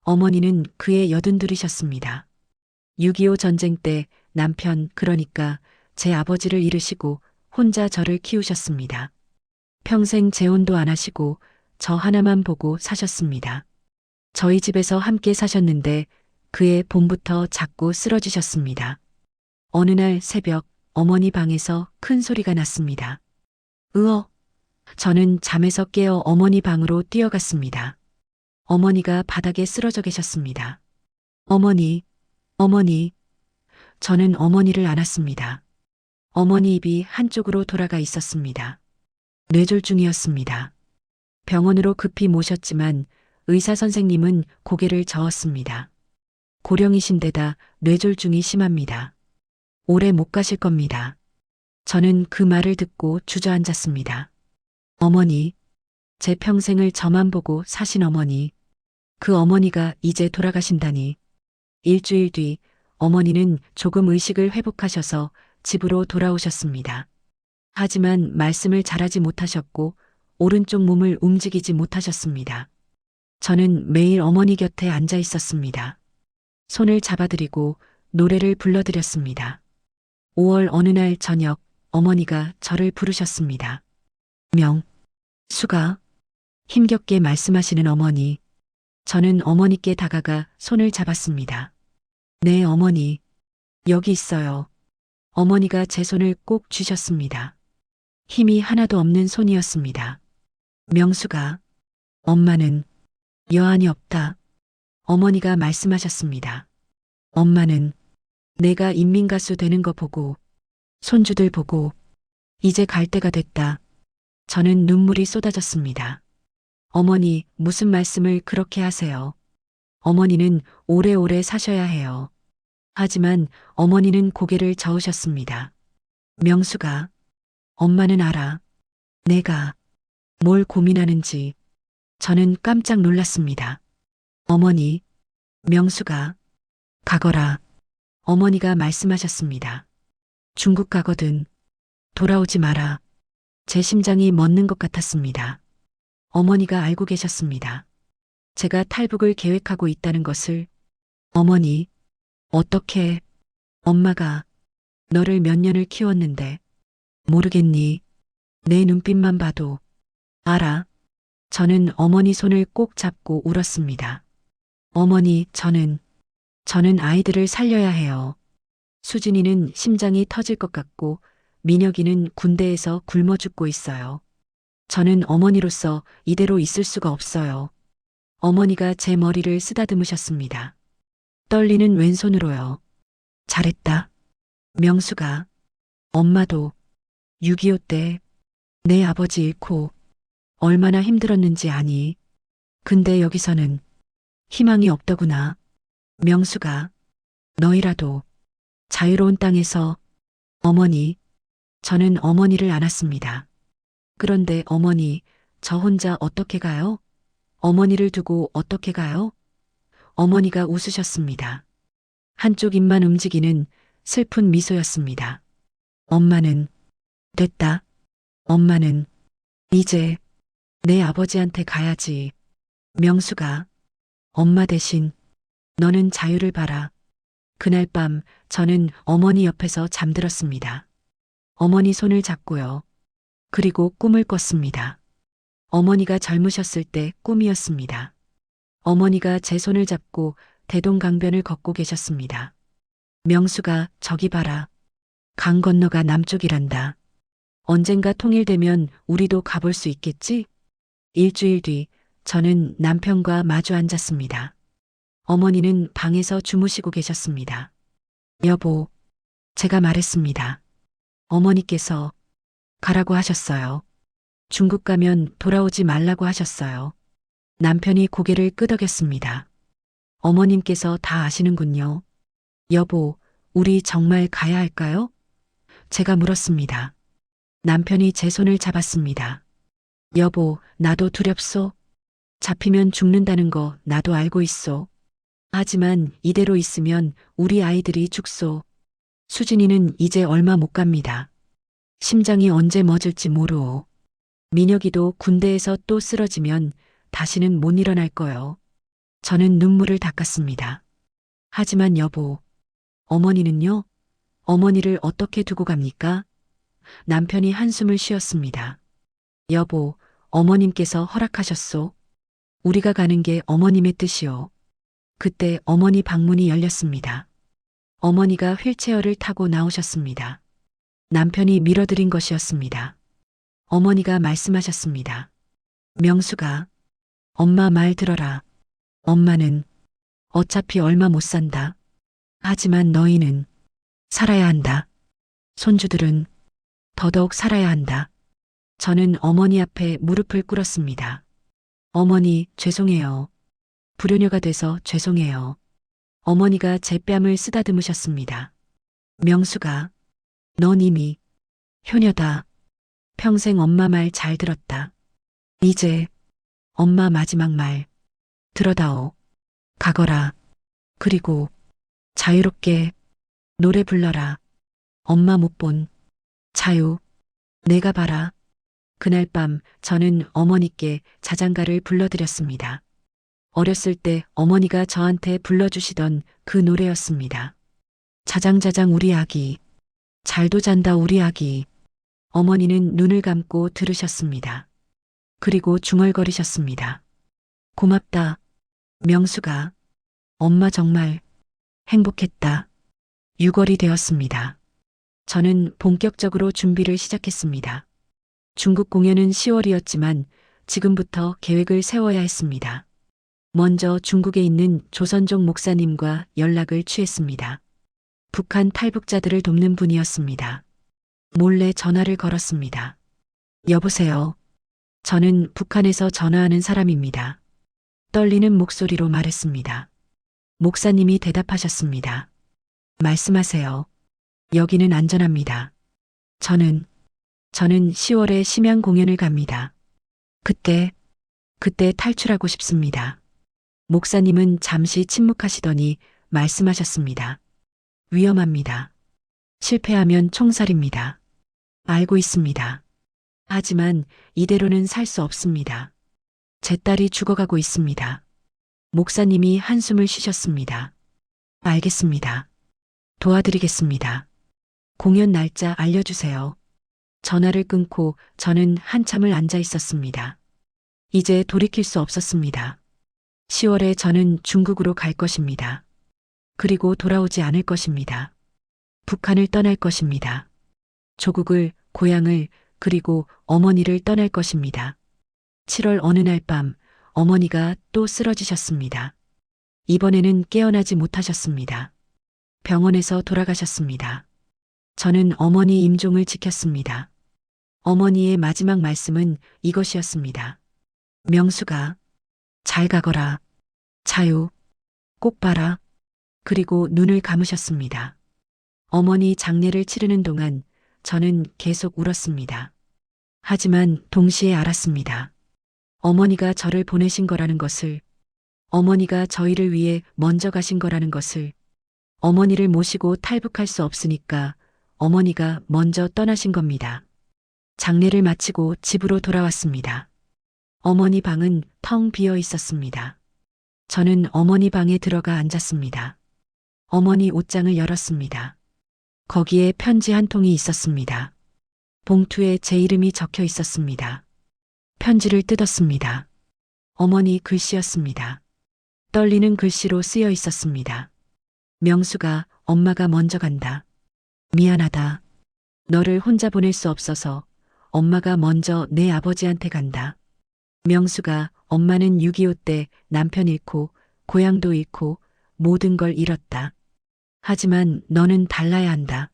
S1: 어머니는 그의 82이셨습니다. 6.25 전쟁 때 남편, 그러니까 제 아버지를 잃으시고 혼자 저를 키우셨습니다. 평생 재혼도 안 하시고 저 하나만 보고 사셨습니다. 저희 집에서 함께 사셨는데 그해 봄부터 자꾸 쓰러지셨습니다. 어느 날 새벽 어머니 방에서 큰 소리가 났습니다. 으어! 저는 잠에서 깨어 어머니 방으로 뛰어갔습니다. 어머니가 바닥에 쓰러져 계셨습니다. 어머니, 어머니. 저는 어머니를 안았습니다. 어머니 입이 한쪽으로 돌아가 있었습니다. 뇌졸중이었습니다. 병원으로 급히 모셨지만 의사 선생님은 고개를 저었습니다. 고령이신데다 뇌졸중이 심합니다. 오래 못 가실 겁니다. 저는 그 말을 듣고 주저앉았습니다. 어머니, 제 평생을 저만 보고 사신 어머니, 그 어머니가 이제 돌아가신다니. 일주일 뒤 어머니는 조금 의식을 회복하셔서 집으로 돌아오셨습니다. 하지만 말씀을 잘하지 못하셨고 오른쪽 몸을 움직이지 못하셨습니다. 저는 매일 어머니 곁에 앉아 있었습니다. 손을 잡아드리고 노래를 불러드렸습니다. 5월 어느 날 저녁 어머니가 저를 부르셨습니다. 수가, 힘겹게 말씀하시는 어머니. 저는 어머니께 다가가 손을 잡았습니다. 네, 어머니. 여기 있어요. 어머니가 제 손을 꼭 쥐셨습니다. 힘이 하나도 없는 손이었습니다. 명수가, 엄마는 여한이 없다. 어머니가 말씀하셨습니다. 엄마는 내가 인민가수 되는 거 보고, 손주들 보고, 이제 갈 때가 됐다. 저는 눈물이 쏟아졌습니다. 어머니, 무슨 말씀을 그렇게 하세요? 어머니는 오래오래 사셔야 해요. 하지만 어머니는 고개를 저으셨습니다. 명수가, 엄마는 알아. 내가 뭘 고민하는지. 저는 깜짝 놀랐습니다. 어머니, 명수가, 가거라. 어머니가 말씀하셨습니다. 중국 가거든. 돌아오지 마라. 제 심장이 멎는 것 같았습니다. 어머니가 알고 계셨습니다. 제가 탈북을 계획하고 있다는 것을. 어머니, 어떻게, 엄마가 너를 몇 년을 키웠는데 모르겠니? 내 눈빛만 봐도 알아. 저는 어머니 손을 꼭 잡고 울었습니다. 어머니, 저는 아이들을 살려야 해요. 수진이는 심장이 터질 것 같고 민혁이는 군대에서 굶어 죽고 있어요. 저는 어머니로서 이대로 있을 수가 없어요. 어머니가 제 머리를 쓰다듬으셨습니다. 떨리는 왼손으로요. 잘했다. 명수가, 엄마도 6.25 때 내 아버지 잃고 얼마나 힘들었는지 아니. 근데 여기서는 희망이 없더구나. 명수가, 너희라도 자유로운 땅에서. 어머니, 저는 어머니를 안았습니다. 그런데 어머니, 저 혼자 어떻게 가요? 어머니를 두고 어떻게 가요? 어머니가 웃으셨습니다. 한쪽 입만 움직이는 슬픈 미소였습니다. 엄마는 됐다. 엄마는 이제 내 아버지한테 가야지. 명수가, 엄마 대신 너는 자유를 봐라. 그날 밤 저는 어머니 옆에서 잠들었습니다. 어머니 손을 잡고요. 그리고 꿈을 꿨습니다. 어머니가 젊으셨을 때 꿈이었습니다. 어머니가 제 손을 잡고 대동강변을 걷고 계셨습니다. 명수가, 저기 봐라. 강 건너가 남쪽이란다. 언젠가 통일되면 우리도 가볼 수 있겠지? 일주일 뒤 저는 남편과 마주 앉았습니다. 어머니는 방에서 주무시고 계셨습니다. 여보, 제가 말했습니다. 어머니께서 가라고 하셨어요. 중국 가면 돌아오지 말라고 하셨어요. 남편이 고개를 끄덕였습니다. 어머님께서 다 아시는군요. 여보, 우리 정말 가야 할까요? 제가 물었습니다. 남편이 제 손을 잡았습니다. 여보, 나도 두렵소. 잡히면 죽는다는 거 나도 알고 있소. 하지만 이대로 있으면 우리 아이들이 죽소. 수진이는 이제 얼마 못 갑니다. 심장이 언제 멎을지 모르오. 민혁이도 군대에서 또 쓰러지면 다시는 못 일어날 거요. 저는 눈물을 닦았습니다. 하지만 여보, 어머니는요? 어머니를 어떻게 두고 갑니까? 남편이 한숨을 쉬었습니다. 여보, 어머님께서 허락하셨소. 우리가 가는 게 어머님의 뜻이오. 그때 어머니 방문이 열렸습니다. 어머니가 휠체어를 타고 나오셨습니다. 남편이 밀어드린 것이었습니다. 어머니가 말씀하셨습니다. 명수가, 엄마 말 들어라. 엄마는 어차피 얼마 못 산다. 하지만 너희는 살아야 한다. 손주들은 더더욱 살아야 한다. 저는 어머니 앞에 무릎을 꿇었습니다. 어머니, 죄송해요. 불효녀가 돼서 죄송해요. 어머니가 제 뺨을 쓰다듬으셨습니다. 명수가, 넌 이미 효녀다. 평생 엄마 말 잘 들었다. 이제 엄마 마지막 말 들어다오. 가거라. 그리고 자유롭게 노래 불러라. 엄마 못 본 자유. 내가 봐라. 그날 밤 저는 어머니께 자장가를 불러드렸습니다. 어렸을 때 어머니가 저한테 불러주시던 그 노래였습니다. 자장자장 우리 아기. 잘도 잔다 우리 아기. 어머니는 눈을 감고 들으셨습니다. 그리고 중얼거리셨습니다. 고맙다. 명수가. 엄마 정말 행복했다. 6월이 되었습니다. 저는 본격적으로 준비를 시작했습니다. 중국 공연은 10월이었지만 지금부터 계획을 세워야 했습니다. 먼저 중국에 있는 조선족 목사님과 연락을 취했습니다. 북한 탈북자들을 돕는 분이었습니다. 몰래 전화를 걸었습니다. 여보세요. 저는 북한에서 전화하는 사람입니다. 떨리는 목소리로 말했습니다. 목사님이 대답하셨습니다. 말씀하세요. 여기는 안전합니다. 저는 10월에 심양 공연을 갑니다. 그때 탈출하고 싶습니다. 목사님은 잠시 침묵하시더니 말씀하셨습니다. 위험합니다. 실패하면 총살입니다. 알고 있습니다. 하지만 이대로는 살 수 없습니다. 제 딸이 죽어가고 있습니다. 목사님이 한숨을 쉬셨습니다. 알겠습니다. 도와드리겠습니다. 공연 날짜 알려주세요. 전화를 끊고 저는 한참을 앉아 있었습니다. 이제 돌이킬 수 없었습니다. 10월에 저는 중국으로 갈 것입니다. 그리고 돌아오지 않을 것입니다. 북한을 떠날 것입니다. 조국을, 고향을, 그리고 어머니를 떠날 것입니다. 7월 어느 날 밤 어머니가 또 쓰러지셨습니다. 이번에는 깨어나지 못하셨습니다. 병원에서 돌아가셨습니다. 저는 어머니 임종을 지켰습니다. 어머니의 마지막 말씀은 이것이었습니다. 명수가 잘 가거라. 자유 꼭 봐라. 그리고 눈을 감으셨습니다. 어머니 장례를 치르는 동안 저는 계속 울었습니다. 하지만 동시에 알았습니다. 어머니가 저를 보내신 거라는 것을, 어머니가 저희를 위해 먼저 가신 거라는 것을, 어머니를 모시고 탈북할 수 없으니까 어머니가 먼저 떠나신 겁니다. 장례를 마치고 집으로 돌아왔습니다. 어머니 방은 텅 비어 있었습니다. 저는 어머니 방에 들어가 앉았습니다. 어머니 옷장을 열었습니다. 거기에 편지 한 통이 있었습니다. 봉투에 제 이름이 적혀 있었습니다. 편지를 뜯었습니다. 어머니 글씨였습니다. 떨리는 글씨로 쓰여 있었습니다. 명수가 엄마가 먼저 간다. 미안하다. 너를 혼자 보낼 수 없어서 엄마가 먼저 내 아버지한테 간다. 명수가 엄마는 6.25 때 남편 잃고 고향도 잃고 모든 걸 잃었다. 하지만 너는 달라야 한다.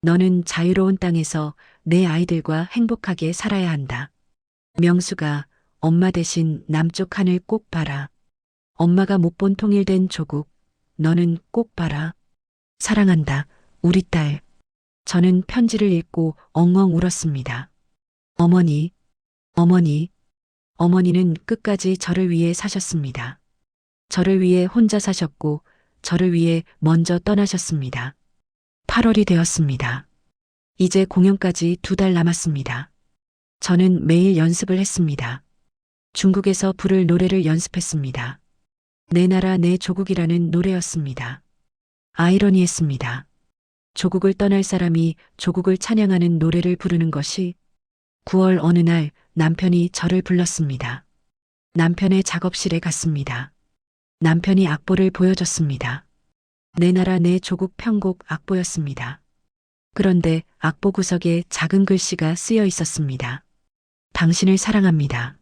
S1: 너는 자유로운 땅에서 내 아이들과 행복하게 살아야 한다. 명수가 엄마 대신 남쪽 하늘 꼭 봐라. 엄마가 못 본 통일된 조국, 너는 꼭 봐라. 사랑한다, 우리 딸. 저는 편지를 읽고 엉엉 울었습니다. 어머니, 어머니, 어머니는 끝까지 저를 위해 사셨습니다. 저를 위해 혼자 사셨고, 저를 위해 먼저 떠나셨습니다. 8월이 되었습니다. 이제 공연까지 2달 남았습니다. 저는 매일 연습을 했습니다. 중국에서 부를 노래를 연습했습니다. 내 나라 내 조국이라는 노래였습니다. 아이러니했습니다. 조국을 떠날 사람이 조국을 찬양하는 노래를 부르는 것이 9월 어느 날 남편이 저를 불렀습니다. 남편의 작업실에 갔습니다. 남편이 악보를 보여줬습니다. 내 나라 내 조국 편곡 악보였습니다. 그런데 악보 구석에 작은 글씨가 쓰여 있었습니다. 당신을 사랑합니다.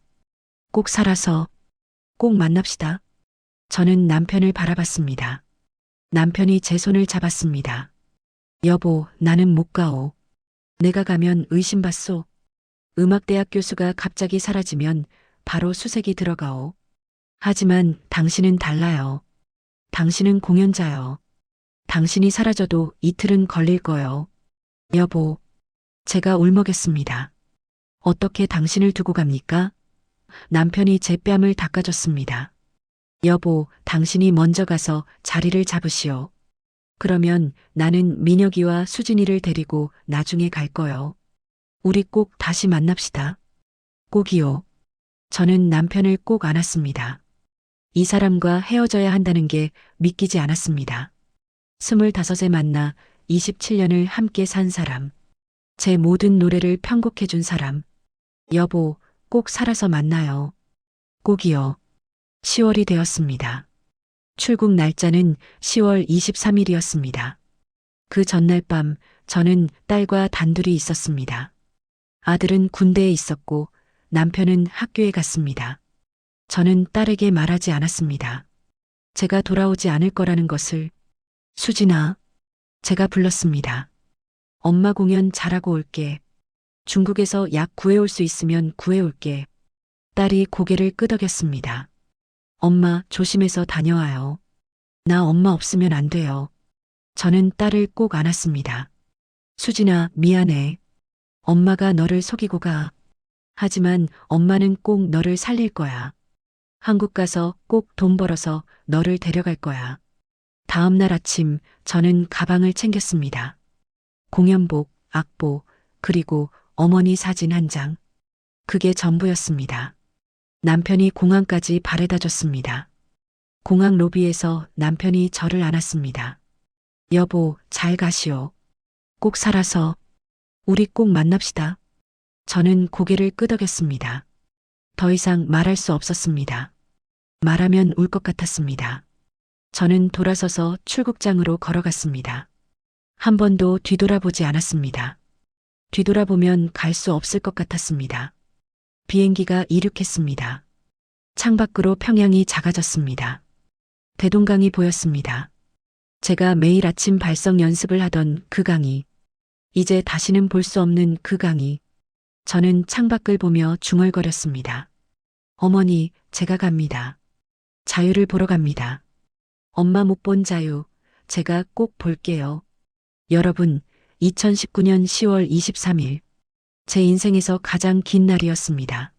S1: 꼭 살아서 꼭 만납시다. 저는 남편을 바라봤습니다. 남편이 제 손을 잡았습니다. 여보, 나는 못 가오. 내가 가면 의심받소. 음악대학 교수가 갑자기 사라지면 바로 수색이 들어가오. 하지만 당신은 달라요. 당신은 공연자요. 당신이 사라져도 이틀은 걸릴 거요. 여보, 제가 울먹였습니다. 어떻게 당신을 두고 갑니까? 남편이 제 뺨을 닦아줬습니다. 여보, 당신이 먼저 가서 자리를 잡으시오. 그러면 나는 민혁이와 수진이를 데리고 나중에 갈 거요. 우리 꼭 다시 만납시다. 꼭이요. 저는 남편을 꼭 안았습니다. 이 사람과 헤어져야 한다는 게 믿기지 않았습니다. 25에 만나 27년을 함께 산 사람. 제 모든 노래를 편곡해준 사람. 여보, 꼭 살아서 만나요. 꼭이요. 10월이 되었습니다. 출국 날짜는 10월 23일이었습니다. 그 전날 밤 저는 딸과 단둘이 있었습니다. 아들은 군대에 있었고 남편은 학교에 갔습니다. 저는 딸에게 말하지 않았습니다. 제가 돌아오지 않을 거라는 것을. 수진아, 제가 불렀습니다. 엄마 공연 잘하고 올게. 중국에서 약 구해올 수 있으면 구해올게. 딸이 고개를 끄덕였습니다. 엄마 조심해서 다녀와요. 나 엄마 없으면 안 돼요. 저는 딸을 꼭 안았습니다. 수진아, 미안해. 엄마가 너를 속이고 가. 하지만 엄마는 꼭 너를 살릴 거야. 한국 가서 꼭 돈 벌어서 너를 데려갈 거야. 다음 날 아침 저는 가방을 챙겼습니다. 공연복, 악보, 그리고 어머니 사진 한 장. 그게 전부였습니다. 남편이 공항까지 바래다 줬습니다. 공항 로비에서 남편이 저를 안았습니다. 여보, 잘 가시오. 꼭 살아서 우리 꼭 만납시다. 저는 고개를 끄덕였습니다. 더 이상 말할 수 없었습니다. 말하면 울 것 같았습니다. 저는 돌아서서 출국장으로 걸어갔습니다. 한 번도 뒤돌아보지 않았습니다. 뒤돌아보면 갈 수 없을 것 같았습니다. 비행기가 이륙했습니다. 창밖으로 평양이 작아졌습니다. 대동강이 보였습니다. 제가 매일 아침 발성 연습을 하던 그 강이, 이제 다시는 볼 수 없는 그 강이. 저는 창밖을 보며 중얼거렸습니다. 어머니, 제가 갑니다. 자유를 보러 갑니다. 엄마 못 본 자유, 제가 꼭 볼게요. 여러분, 2019년 10월 23일. 제 인생에서 가장 긴 날이었습니다.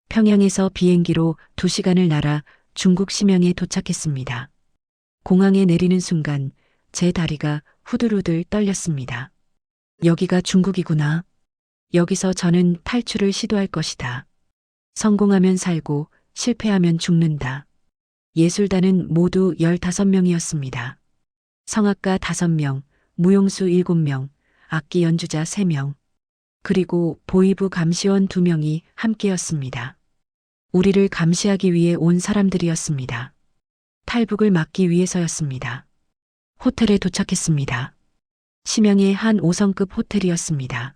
S1: 평양에서 비행기로 2시간을 날아 중국 심양에 도착했습니다. 공항에 내리는 순간 제 다리가 후들후들 떨렸습니다. 여기가 중국이구나. 여기서 저는 탈출을 시도할 것이다. 성공하면 살고 실패하면 죽는다. 예술단은 모두 15명이었습니다. 성악가 5명, 무용수 7명, 악기 연주자 3명, 그리고 보이부 감시원 2명이 함께였습니다. 우리를 감시하기 위해 온 사람들이었습니다. 탈북을 막기 위해서였습니다. 호텔에 도착했습니다. 심양의 한 5성급 호텔이었습니다.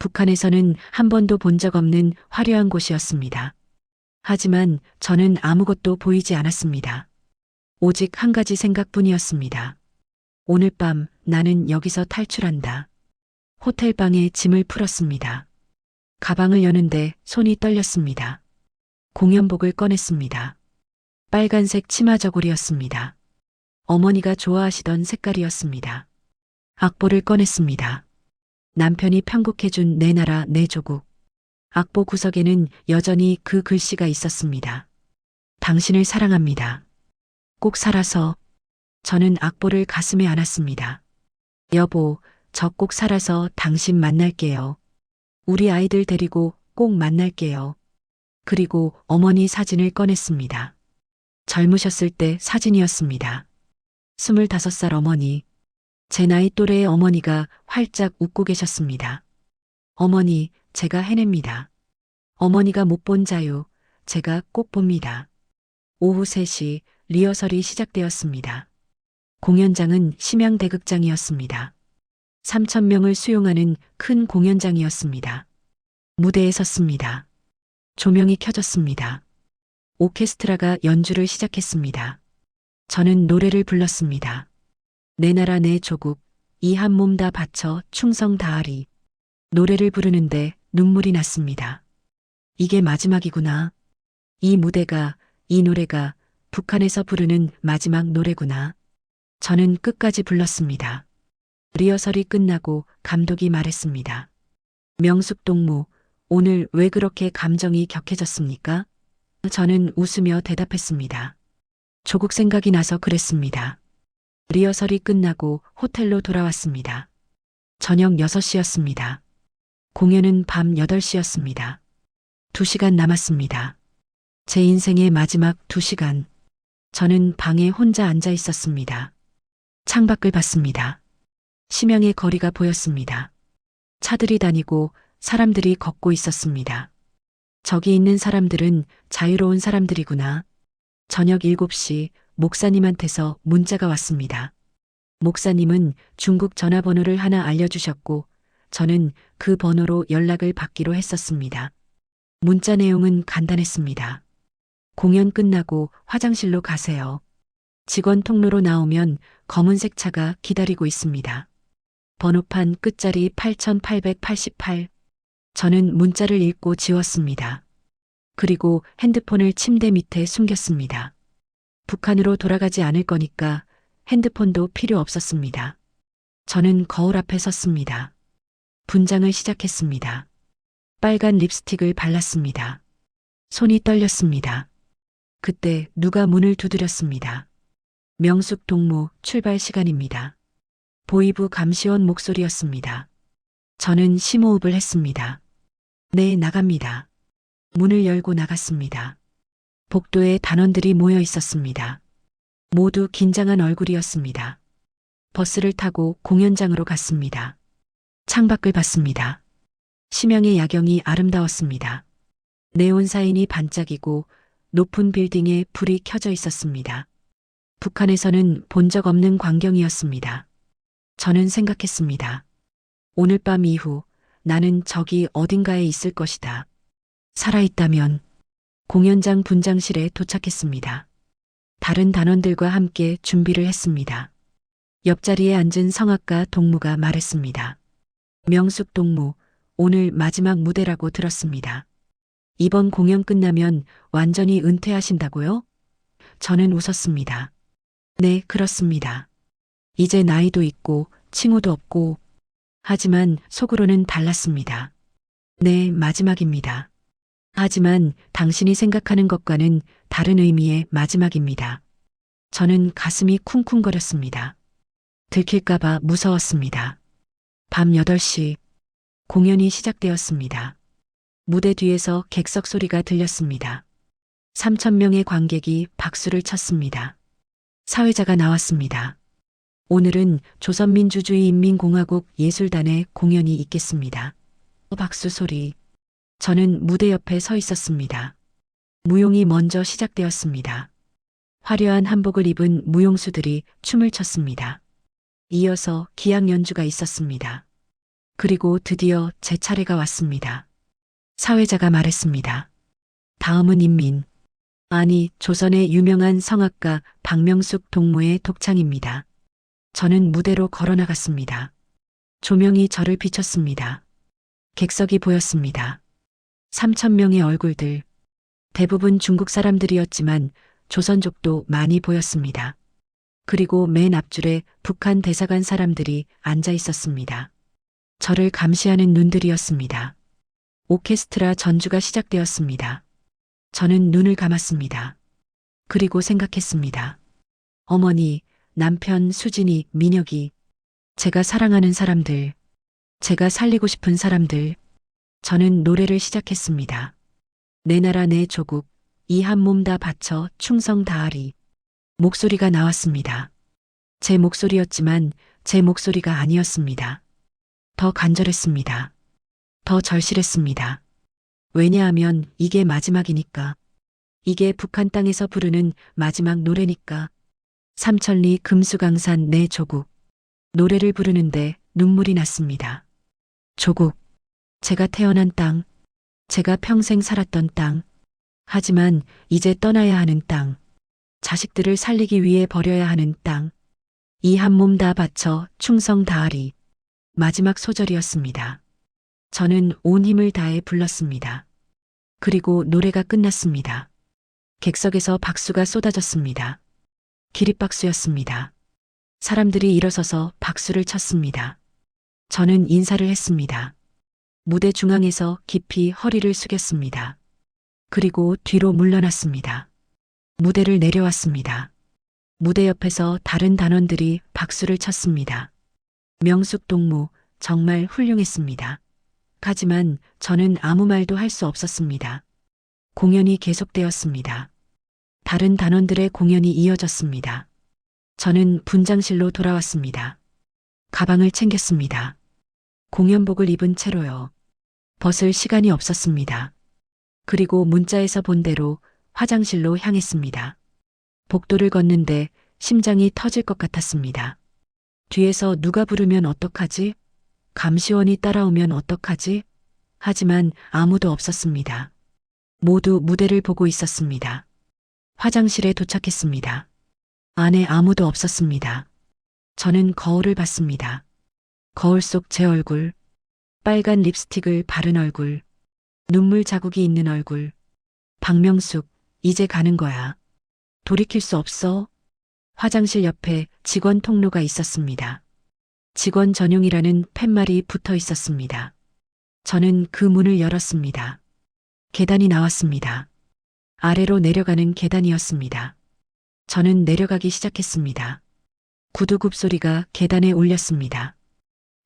S1: 북한에서는 한 번도 본 적 없는 화려한 곳이었습니다. 하지만 저는 아무것도 보이지 않았습니다. 오직 한 가지 생각뿐이었습니다. 오늘 밤 나는 여기서 탈출한다. 호텔 방에 짐을 풀었습니다. 가방을 여는데 손이 떨렸습니다. 공연복을 꺼냈습니다. 빨간색 치마 저고리였습니다. 어머니가 좋아하시던 색깔이었습니다. 악보를 꺼냈습니다. 남편이 편곡해준 내 나라 내 조국. 악보 구석에는 여전히 그 글씨가 있었습니다. 당신을 사랑합니다. 꼭 살아서. 저는 악보를 가슴에 안았습니다. 여보, 저 꼭 살아서 당신 만날게요. 우리 아이들 데리고 꼭 만날게요. 그리고 어머니 사진을 꺼냈습니다. 젊으셨을 때 사진이었습니다. 25살 어머니. 제 나이 또래의 어머니가 활짝 웃고 계셨습니다. 어머니, 제가 해냅니다. 어머니가 못 본 자유, 제가 꼭 봅니다. 오후 3시 리허설이 시작되었습니다. 공연장은 심양대극장이었습니다. 3,000명을 수용하는 큰 공연장이었습니다. 무대에 섰습니다. 조명이 켜졌습니다. 오케스트라가 연주를 시작했습니다. 저는 노래를 불렀습니다. 내 나라 내 조국, 이 한 몸 다 바쳐 충성 다하리. 노래를 부르는데 눈물이 났습니다. 이게 마지막이구나. 이 무대가, 이 노래가 북한에서 부르는 마지막 노래구나. 저는 끝까지 불렀습니다. 리허설이 끝나고 감독이 말했습니다. 명숙 동무, 오늘 왜 그렇게 감정이 격해졌습니까? 저는 웃으며 대답했습니다. 조국 생각이 나서 그랬습니다. 리허설이 끝나고 호텔로 돌아왔습니다. 저녁 6시였습니다. 공연은 밤 8시였습니다. 2시간 남았습니다. 제 인생의 마지막 2시간. 저는 방에 혼자 앉아 있었습니다. 창밖을 봤습니다. 심양의 거리가 보였습니다. 차들이 다니고 사람들이 걷고 있었습니다. 저기 있는 사람들은 자유로운 사람들이구나. 저녁 7시 목사님한테서 문자가 왔습니다. 목사님은 중국 전화번호를 하나 알려주셨고 저는 그 번호로 연락을 받기로 했었습니다. 문자 내용은 간단했습니다. 공연 끝나고 화장실로 가세요. 직원 통로로 나오면 검은색 차가 기다리고 있습니다. 번호판 끝자리 8888. 저는 문자를 읽고 지웠습니다. 그리고 핸드폰을 침대 밑에 숨겼습니다. 북한으로 돌아가지 않을 거니까 핸드폰도 필요 없었습니다. 저는 거울 앞에 섰습니다. 분장을 시작했습니다. 빨간 립스틱을 발랐습니다. 손이 떨렸습니다. 그때 누가 문을 두드렸습니다. 명숙 동무 출발 시간입니다. 보이부 감시원 목소리였습니다. 저는 심호흡을 했습니다. 네, 나갑니다. 문을 열고 나갔습니다. 복도에 단원들이 모여 있었습니다. 모두 긴장한 얼굴이었습니다. 버스를 타고 공연장으로 갔습니다. 창밖을 봤습니다. 심양의 야경이 아름다웠습니다. 네온 사인이 반짝이고 높은 빌딩에 불이 켜져 있었습니다. 북한에서는 본 적 없는 광경이었습니다. 저는 생각했습니다. 오늘 밤 이후 나는 저기 어딘가에 있을 것이다. 살아있다면. 공연장 분장실에 도착했습니다. 다른 단원들과 함께 준비를 했습니다. 옆자리에 앉은 성악가 동무가 말했습니다. 명숙 동무, 오늘 마지막 무대라고 들었습니다. 이번 공연 끝나면 완전히 은퇴하신다고요? 저는 웃었습니다. 네, 그렇습니다. 이제 나이도 있고 칭호도 없고. 하지만 속으로는 달랐습니다. 네, 마지막입니다. 하지만 당신이 생각하는 것과는 다른 의미의 마지막입니다. 저는 가슴이 쿵쿵거렸습니다. 들킬까봐 무서웠습니다. 밤 8시 공연이 시작되었습니다. 무대 뒤에서 객석 소리가 들렸습니다. 3,000명의 관객이 박수를 쳤습니다. 사회자가 나왔습니다. 오늘은 조선민주주의인민공화국 예술단의 공연이 있겠습니다. 박수 소리. 저는 무대 옆에 서 있었습니다. 무용이 먼저 시작되었습니다. 화려한 한복을 입은 무용수들이 춤을 췄습니다. 이어서 기악 연주가 있었습니다. 그리고 드디어 제 차례가 왔습니다. 사회자가 말했습니다. 다음은 인민. 아니, 조선의 유명한 성악가 박명숙 동무의 독창입니다. 저는 무대로 걸어 나갔습니다. 조명이 저를 비췄습니다. 객석이 보였습니다. 3천 명의 얼굴들. 대부분 중국 사람들이었지만 조선족도 많이 보였습니다. 그리고 맨 앞줄에 북한 대사관 사람들이 앉아 있었습니다. 저를 감시하는 눈들이었습니다. 오케스트라 전주가 시작되었습니다. 저는 눈을 감았습니다. 그리고 생각했습니다. 어머니, 남편, 수진이, 민혁이, 제가 사랑하는 사람들, 제가 살리고 싶은 사람들. 저는 노래를 시작했습니다. 내 나라 내 조국, 이 한 몸 다 바쳐 충성 다하리. 목소리가 나왔습니다. 제 목소리였지만 제 목소리가 아니었습니다. 더 간절했습니다. 더 절실했습니다. 왜냐하면 이게 마지막이니까. 이게 북한 땅에서 부르는 마지막 노래니까. 삼천리 금수강산 내 조국. 노래를 부르는데 눈물이 났습니다. 조국. 제가 태어난 땅. 제가 평생 살았던 땅. 하지만 이제 떠나야 하는 땅. 자식들을 살리기 위해 버려야 하는 땅. 이 한 몸 다 바쳐 충성 다하리. 마지막 소절이었습니다. 저는 온 힘을 다해 불렀습니다. 그리고 노래가 끝났습니다. 객석에서 박수가 쏟아졌습니다. 기립박수였습니다. 사람들이 일어서서 박수를 쳤습니다. 저는 인사를 했습니다. 무대 중앙에서 깊이 허리를 숙였습니다. 그리고 뒤로 물러났습니다. 무대를 내려왔습니다. 무대 옆에서 다른 단원들이 박수를 쳤습니다. 명숙 동무, 정말 훌륭했습니다. 하지만 저는 아무 말도 할 수 없었습니다. 공연이 계속되었습니다. 다른 단원들의 공연이 이어졌습니다. 저는 분장실로 돌아왔습니다. 가방을 챙겼습니다. 공연복을 입은 채로요. 벗을 시간이 없었습니다. 그리고 문자에서 본 대로 화장실로 향했습니다. 복도를 걷는데 심장이 터질 것 같았습니다. 뒤에서 누가 부르면 어떡하지? 감시원이 따라오면 어떡하지? 하지만 아무도 없었습니다. 모두 무대를 보고 있었습니다. 화장실에 도착했습니다. 안에 아무도 없었습니다. 저는 거울을 봤습니다. 거울 속 제 얼굴, 빨간 립스틱을 바른 얼굴, 눈물 자국이 있는 얼굴. 박명숙, 이제 가는 거야. 돌이킬 수 없어. 화장실 옆에 직원 통로가 있었습니다. 직원 전용이라는 팻말이 붙어 있었습니다. 저는 그 문을 열었습니다. 계단이 나왔습니다. 아래로 내려가는 계단이었습니다. 저는 내려가기 시작했습니다. 구두굽 소리가 계단에 울렸습니다.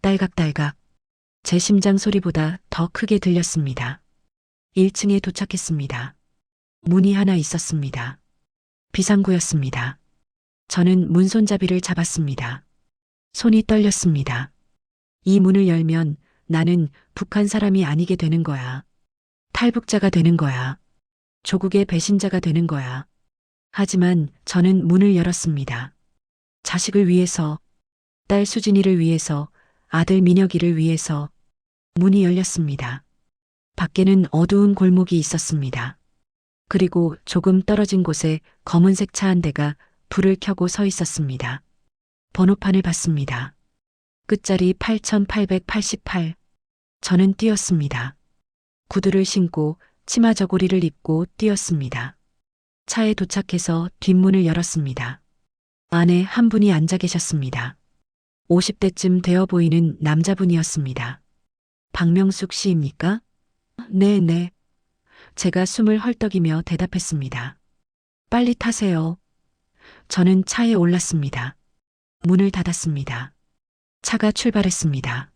S1: 딸각딸각. 제 심장 소리보다 더 크게 들렸습니다. 1층에 도착했습니다. 문이 하나 있었습니다. 비상구였습니다. 저는 문손잡이를 잡았습니다. 손이 떨렸습니다. 이 문을 열면 나는 북한 사람이 아니게 되는 거야. 탈북자가 되는 거야. 조국의 배신자가 되는 거야. 하지만 저는 문을 열었습니다. 자식을 위해서, 딸 수진이를 위해서, 아들 민혁이를 위해서. 문이 열렸습니다. 밖에는 어두운 골목이 있었습니다. 그리고 조금 떨어진 곳에 검은색 차 한 대가 불을 켜고 서 있었습니다. 번호판을 봤습니다. 끝자리 8888. 저는 뛰었습니다. 구두를 신고 치마 저고리를 입고 뛰었습니다. 차에 도착해서 뒷문을 열었습니다. 안에 한 분이 앉아 계셨습니다. 50대쯤 되어 보이는 남자분이었습니다. 박명숙 씨입니까? 네. 제가 숨을 헐떡이며 대답했습니다. 빨리 타세요. 저는 차에 올랐습니다. 문을 닫았습니다. 차가 출발했습니다.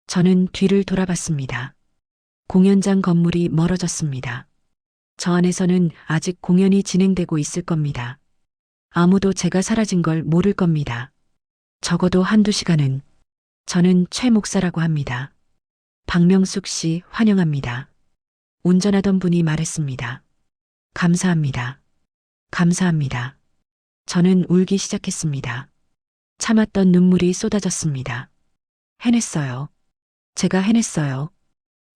S1: 저는 뒤를 돌아봤습니다. 공연장 건물이 멀어졌습니다. 저 안에서는 아직 공연이 진행되고 있을 겁니다. 아무도 제가 사라진 걸 모를 겁니다. 적어도 한두 시간은. 저는 최 목사라고 합니다. 박명숙 씨 환영합니다. 운전하던 분이 말했습니다. 감사합니다. 감사합니다. 저는 울기 시작했습니다. 참았던 눈물이 쏟아졌습니다. 해냈어요. 제가 해냈어요.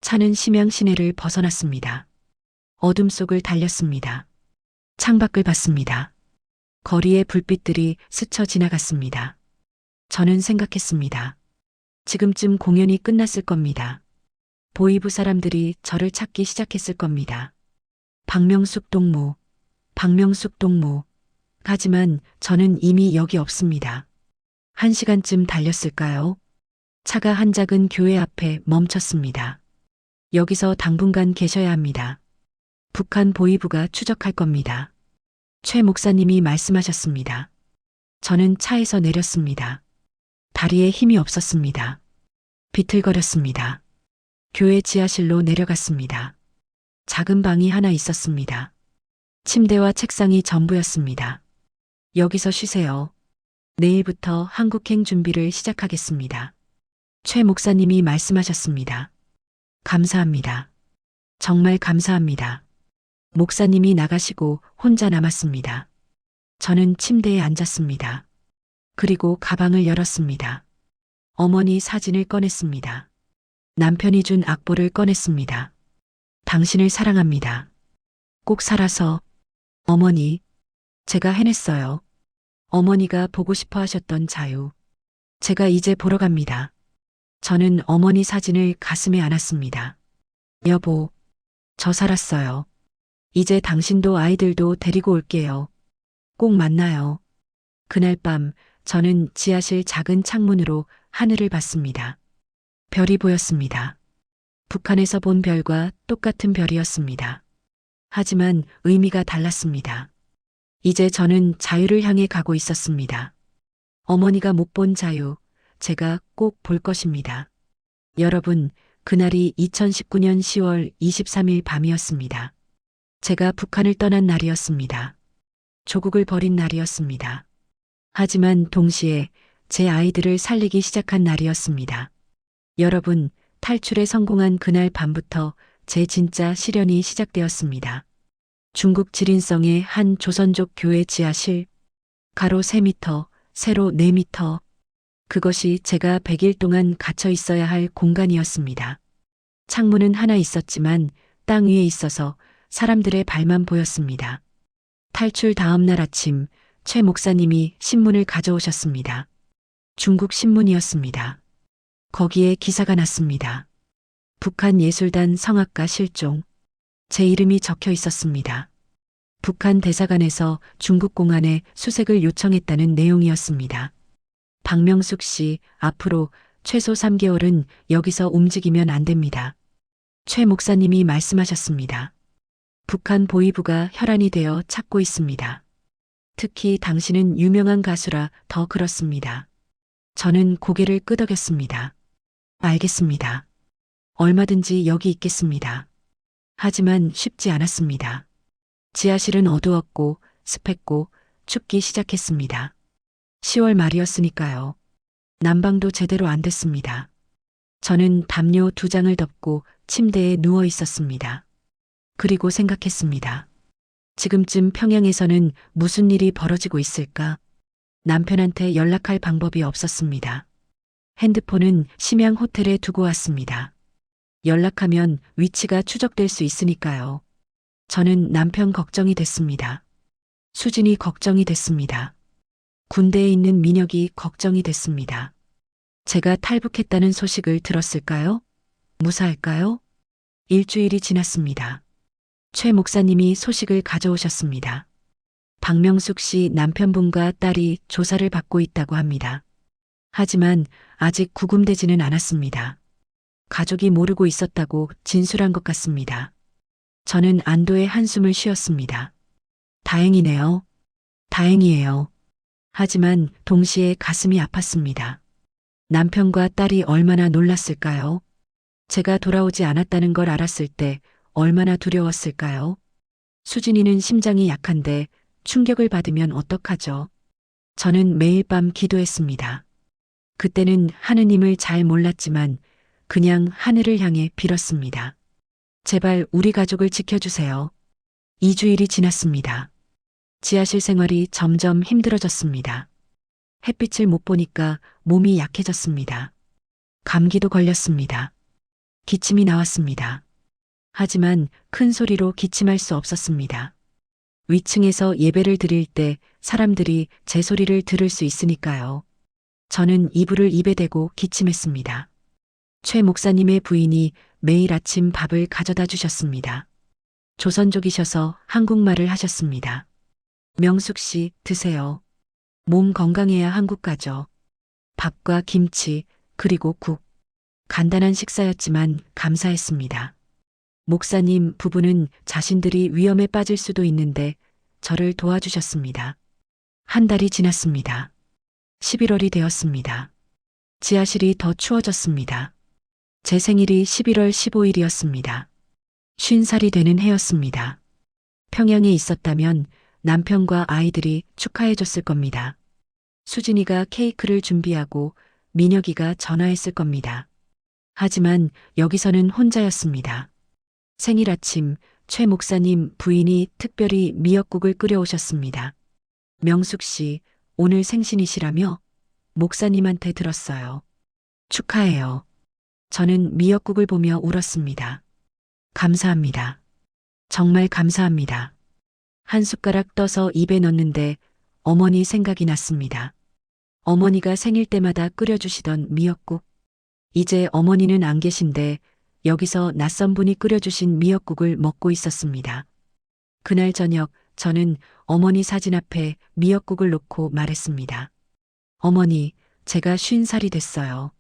S1: 차는 심양 시내를 벗어났습니다. 어둠 속을 달렸습니다. 창밖을 봤습니다. 거리의 불빛들이 스쳐 지나갔습니다. 저는 생각했습니다. 지금쯤 공연이 끝났을 겁니다. 보이부 사람들이 저를 찾기 시작했을 겁니다. 박명숙 동무, 박명숙 동무. 하지만 저는 이미 여기 없습니다. 1시간쯤 달렸을까요? 차가 한 작은 교회 앞에 멈췄습니다. 여기서 당분간 계셔야 합니다. 북한 보이부가 추적할 겁니다. 최 목사님이 말씀하셨습니다. 저는 차에서 내렸습니다. 다리에 힘이 없었습니다. 비틀거렸습니다. 교회 지하실로 내려갔습니다. 작은 방이 하나 있었습니다. 침대와 책상이 전부였습니다. 여기서 쉬세요. 내일부터 한국행 준비를 시작하겠습니다. 최 목사님이 말씀하셨습니다. 감사합니다. 정말 감사합니다. 목사님이 나가시고 혼자 남았습니다. 저는 침대에 앉았습니다. 그리고 가방을 열었습니다. 어머니 사진을 꺼냈습니다. 남편이 준 악보를 꺼냈습니다. 당신을 사랑합니다. 꼭 살아서. 어머니, 제가 해냈어요. 어머니가 보고 싶어 하셨던 자유. 제가 이제 보러 갑니다. 저는 어머니 사진을 가슴에 안았습니다. 여보, 저 살았어요. 이제 당신도 아이들도 데리고 올게요. 꼭 만나요. 그날 밤 저는 지하실 작은 창문으로 하늘을 봤습니다. 별이 보였습니다. 북한에서 본 별과 똑같은 별이었습니다. 하지만 의미가 달랐습니다. 이제 저는 자유를 향해 가고 있었습니다. 어머니가 못 본 자유, 제가 꼭 볼 것입니다. 여러분, 그날이 2019년 10월 23일 밤이었습니다. 제가 북한을 떠난 날이었습니다. 조국을 버린 날이었습니다. 하지만 동시에 제 아이들을 살리기 시작한 날이었습니다. 여러분, 탈출에 성공한 그날 밤부터 제 진짜 시련이 시작되었습니다. 중국 지린성의 한 조선족 교회 지하실, 가로 3m, 세로 4m. 그것이 제가 100일 동안 갇혀 있어야 할 공간이었습니다. 창문은 하나 있었지만 땅 위에 있어서 사람들의 발만 보였습니다. 탈출 다음 날 아침, 최 목사님이 신문을 가져오셨습니다. 중국 신문이었습니다. 거기에 기사가 났습니다. 북한 예술단 성악가 실종. 제 이름이 적혀 있었습니다. 북한 대사관에서 중국 공안에 수색을 요청했다는 내용이었습니다. 박명숙 씨, 앞으로 최소 3개월은 여기서 움직이면 안 됩니다. 최 목사님이 말씀하셨습니다. 북한 보이부가 혈안이 되어 찾고 있습니다. 특히 당신은 유명한 가수라 더 그렇습니다. 저는 고개를 끄덕였습니다. 알겠습니다. 얼마든지 여기 있겠습니다. 하지만 쉽지 않았습니다. 지하실은 어두웠고 습했고 춥기 시작했습니다. 10월 말이었으니까요. 난방도 제대로 안 됐습니다. 저는 담요 2장을 덮고 침대에 누워 있었습니다. 그리고 생각했습니다. 지금쯤 평양에서는 무슨 일이 벌어지고 있을까? 남편한테 연락할 방법이 없었습니다. 핸드폰은 심양 호텔에 두고 왔습니다. 연락하면 위치가 추적될 수 있으니까요. 저는 남편 걱정이 됐습니다. 수진이 걱정이 됐습니다. 군대에 있는 민혁이 걱정이 됐습니다. 제가 탈북했다는 소식을 들었을까요? 무사할까요? 일주일이 지났습니다. 최 목사님이 소식을 가져오셨습니다. 박명숙 씨 남편분과 딸이 조사를 받고 있다고 합니다. 하지만 아직 구금되지는 않았습니다. 가족이 모르고 있었다고 진술한 것 같습니다. 저는 안도의 한숨을 쉬었습니다. 다행이네요. 다행이에요. 하지만 동시에 가슴이 아팠습니다. 남편과 딸이 얼마나 놀랐을까요? 제가 돌아오지 않았다는 걸 알았을 때 얼마나 두려웠을까요? 수진이는 심장이 약한데 충격을 받으면 어떡하죠? 저는 매일 밤 기도했습니다. 그때는 하느님을 잘 몰랐지만 그냥 하늘을 향해 빌었습니다. 제발 우리 가족을 지켜주세요. 2주일이 지났습니다. 지하실 생활이 점점 힘들어졌습니다. 햇빛을 못 보니까 몸이 약해졌습니다. 감기도 걸렸습니다. 기침이 나왔습니다. 하지만 큰 소리로 기침할 수 없었습니다. 위층에서 예배를 드릴 때 사람들이 제 소리를 들을 수 있으니까요. 저는 이불을 입에 대고 기침했습니다. 최 목사님의 부인이 매일 아침 밥을 가져다 주셨습니다. 조선족이셔서 한국말을 하셨습니다. 명숙 씨, 드세요. 몸 건강해야 한국 가죠. 밥과 김치, 그리고 국. 간단한 식사였지만 감사했습니다. 목사님 부부는 자신들이 위험에 빠질 수도 있는데 저를 도와주셨습니다. 한 달이 지났습니다. 11월이 되었습니다. 지하실이 더 추워졌습니다. 제 생일이 11월 15일이었습니다. 50살이 되는 해였습니다. 평양에 있었다면 남편과 아이들이 축하해줬을 겁니다. 수진이가 케이크를 준비하고 민혁이가 전화했을 겁니다. 하지만 여기서는 혼자였습니다. 생일 아침 최 목사님 부인이 특별히 미역국을 끓여오셨습니다. 명숙 씨, 오늘 생신이시라며? 목사님한테 들었어요. 축하해요. 저는 미역국을 보며 울었습니다. 감사합니다. 정말 감사합니다. 한 숟가락 떠서 입에 넣는데 어머니 생각이 났습니다. 어머니가 생일 때마다 끓여주시던 미역국. 이제 어머니는 안 계신데 여기서 낯선 분이 끓여주신 미역국을 먹고 있었습니다. 그날 저녁 저는 어머니 사진 앞에 미역국을 놓고 말했습니다. 어머니, 제가 50살이 됐어요.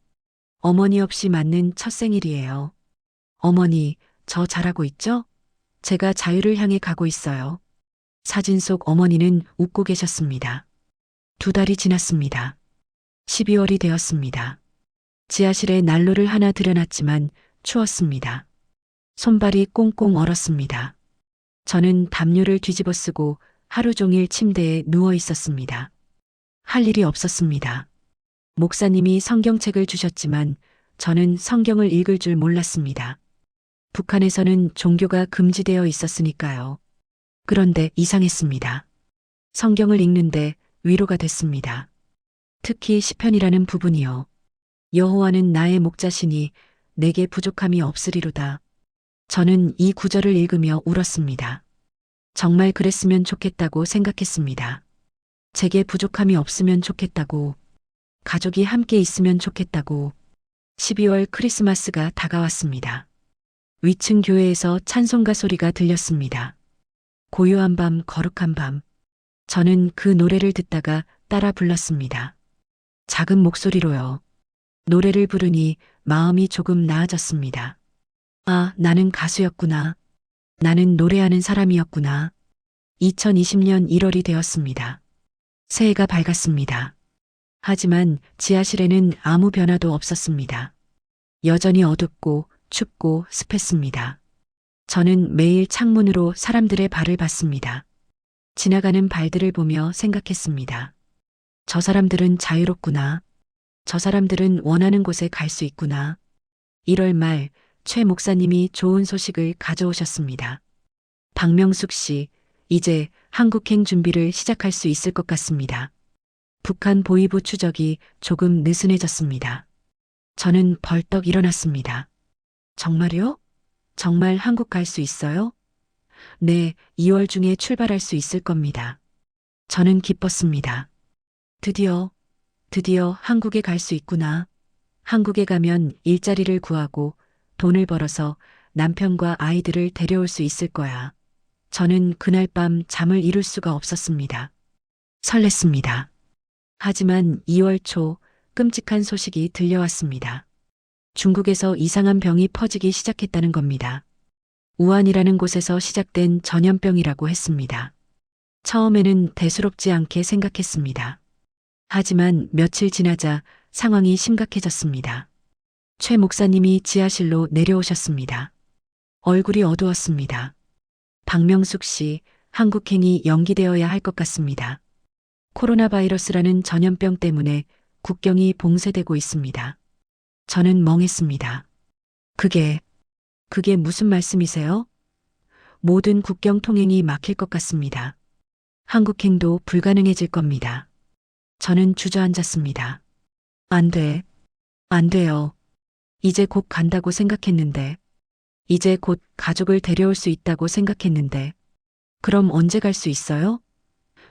S1: 어머니 없이 맞는 첫 생일이에요. 어머니, 저 잘하고 있죠? 제가 자유를 향해 가고 있어요. 사진 속 어머니는 웃고 계셨습니다. 2달이 지났습니다. 12월이 되었습니다. 지하실에 난로를 하나 들여놨지만 추웠습니다. 손발이 꽁꽁 얼었습니다. 저는 담요를 뒤집어 쓰고 하루 종일 침대에 누워 있었습니다. 할 일이 없었습니다. 목사님이 성경책을 주셨지만 저는 성경을 읽을 줄 몰랐습니다. 북한에서는 종교가 금지되어 있었으니까요. 그런데 이상했습니다. 성경을 읽는데 위로가 됐습니다. 특히 시편이라는 부분이요. 여호와는 나의 목자시니 내게 부족함이 없으리로다. 저는 이 구절을 읽으며 울었습니다. 정말 그랬으면 좋겠다고 생각했습니다. 제게 부족함이 없으면 좋겠다고, 가족이 함께 있으면 좋겠다고. 12월 크리스마스가 다가왔습니다. 위층 교회에서 찬송가 소리가 들렸습니다. 고요한 밤, 거룩한 밤. 저는 그 노래를 듣다가 따라 불렀습니다. 작은 목소리로요. 노래를 부르니 마음이 조금 나아졌습니다. 아, 나는 가수였구나. 나는 노래하는 사람이었구나. 2020년 1월이 되었습니다. 새해가 밝았습니다. 하지만 지하실에는 아무 변화도 없었습니다. 여전히 어둡고 춥고 습했습니다. 저는 매일 창문으로 사람들의 발을 봤습니다. 지나가는 발들을 보며 생각했습니다. 저 사람들은 자유롭구나. 저 사람들은 원하는 곳에 갈 수 있구나. 1월 말 최 목사님이 좋은 소식을 가져오셨습니다. 박명숙 씨, 이제 한국행 준비를 시작할 수 있을 것 같습니다. 북한 보위부 추적이 조금 느슨해졌습니다. 저는 벌떡 일어났습니다. 정말요? 정말 한국 갈 수 있어요? 네, 2월 중에 출발할 수 있을 겁니다. 저는 기뻤습니다. 드디어 한국에 갈 수 있구나. 한국에 가면 일자리를 구하고 돈을 벌어서 남편과 아이들을 데려올 수 있을 거야. 저는 그날 밤 잠을 이룰 수가 없었습니다. 설렜습니다. 하지만 2월 초 끔찍한 소식이 들려왔습니다. 중국에서 이상한 병이 퍼지기 시작했다는 겁니다. 우한이라는 곳에서 시작된 전염병이라고 했습니다. 처음에는 대수롭지 않게 생각했습니다. 하지만 며칠 지나자 상황이 심각해졌습니다. 최 목사님이 지하실로 내려오셨습니다. 얼굴이 어두웠습니다. 박명숙 씨, 한국행이 연기되어야 할 것 같습니다. 코로나 바이러스라는 전염병 때문에 국경이 봉쇄되고 있습니다. 저는 멍했습니다. 그게 무슨 말씀이세요? 모든 국경 통행이 막힐 것 같습니다. 한국행도 불가능해질 겁니다. 저는 주저앉았습니다. 안 돼요. 이제 곧 간다고 생각했는데, 이제 곧 가족을 데려올 수 있다고 생각했는데, 그럼 언제 갈 수 있어요?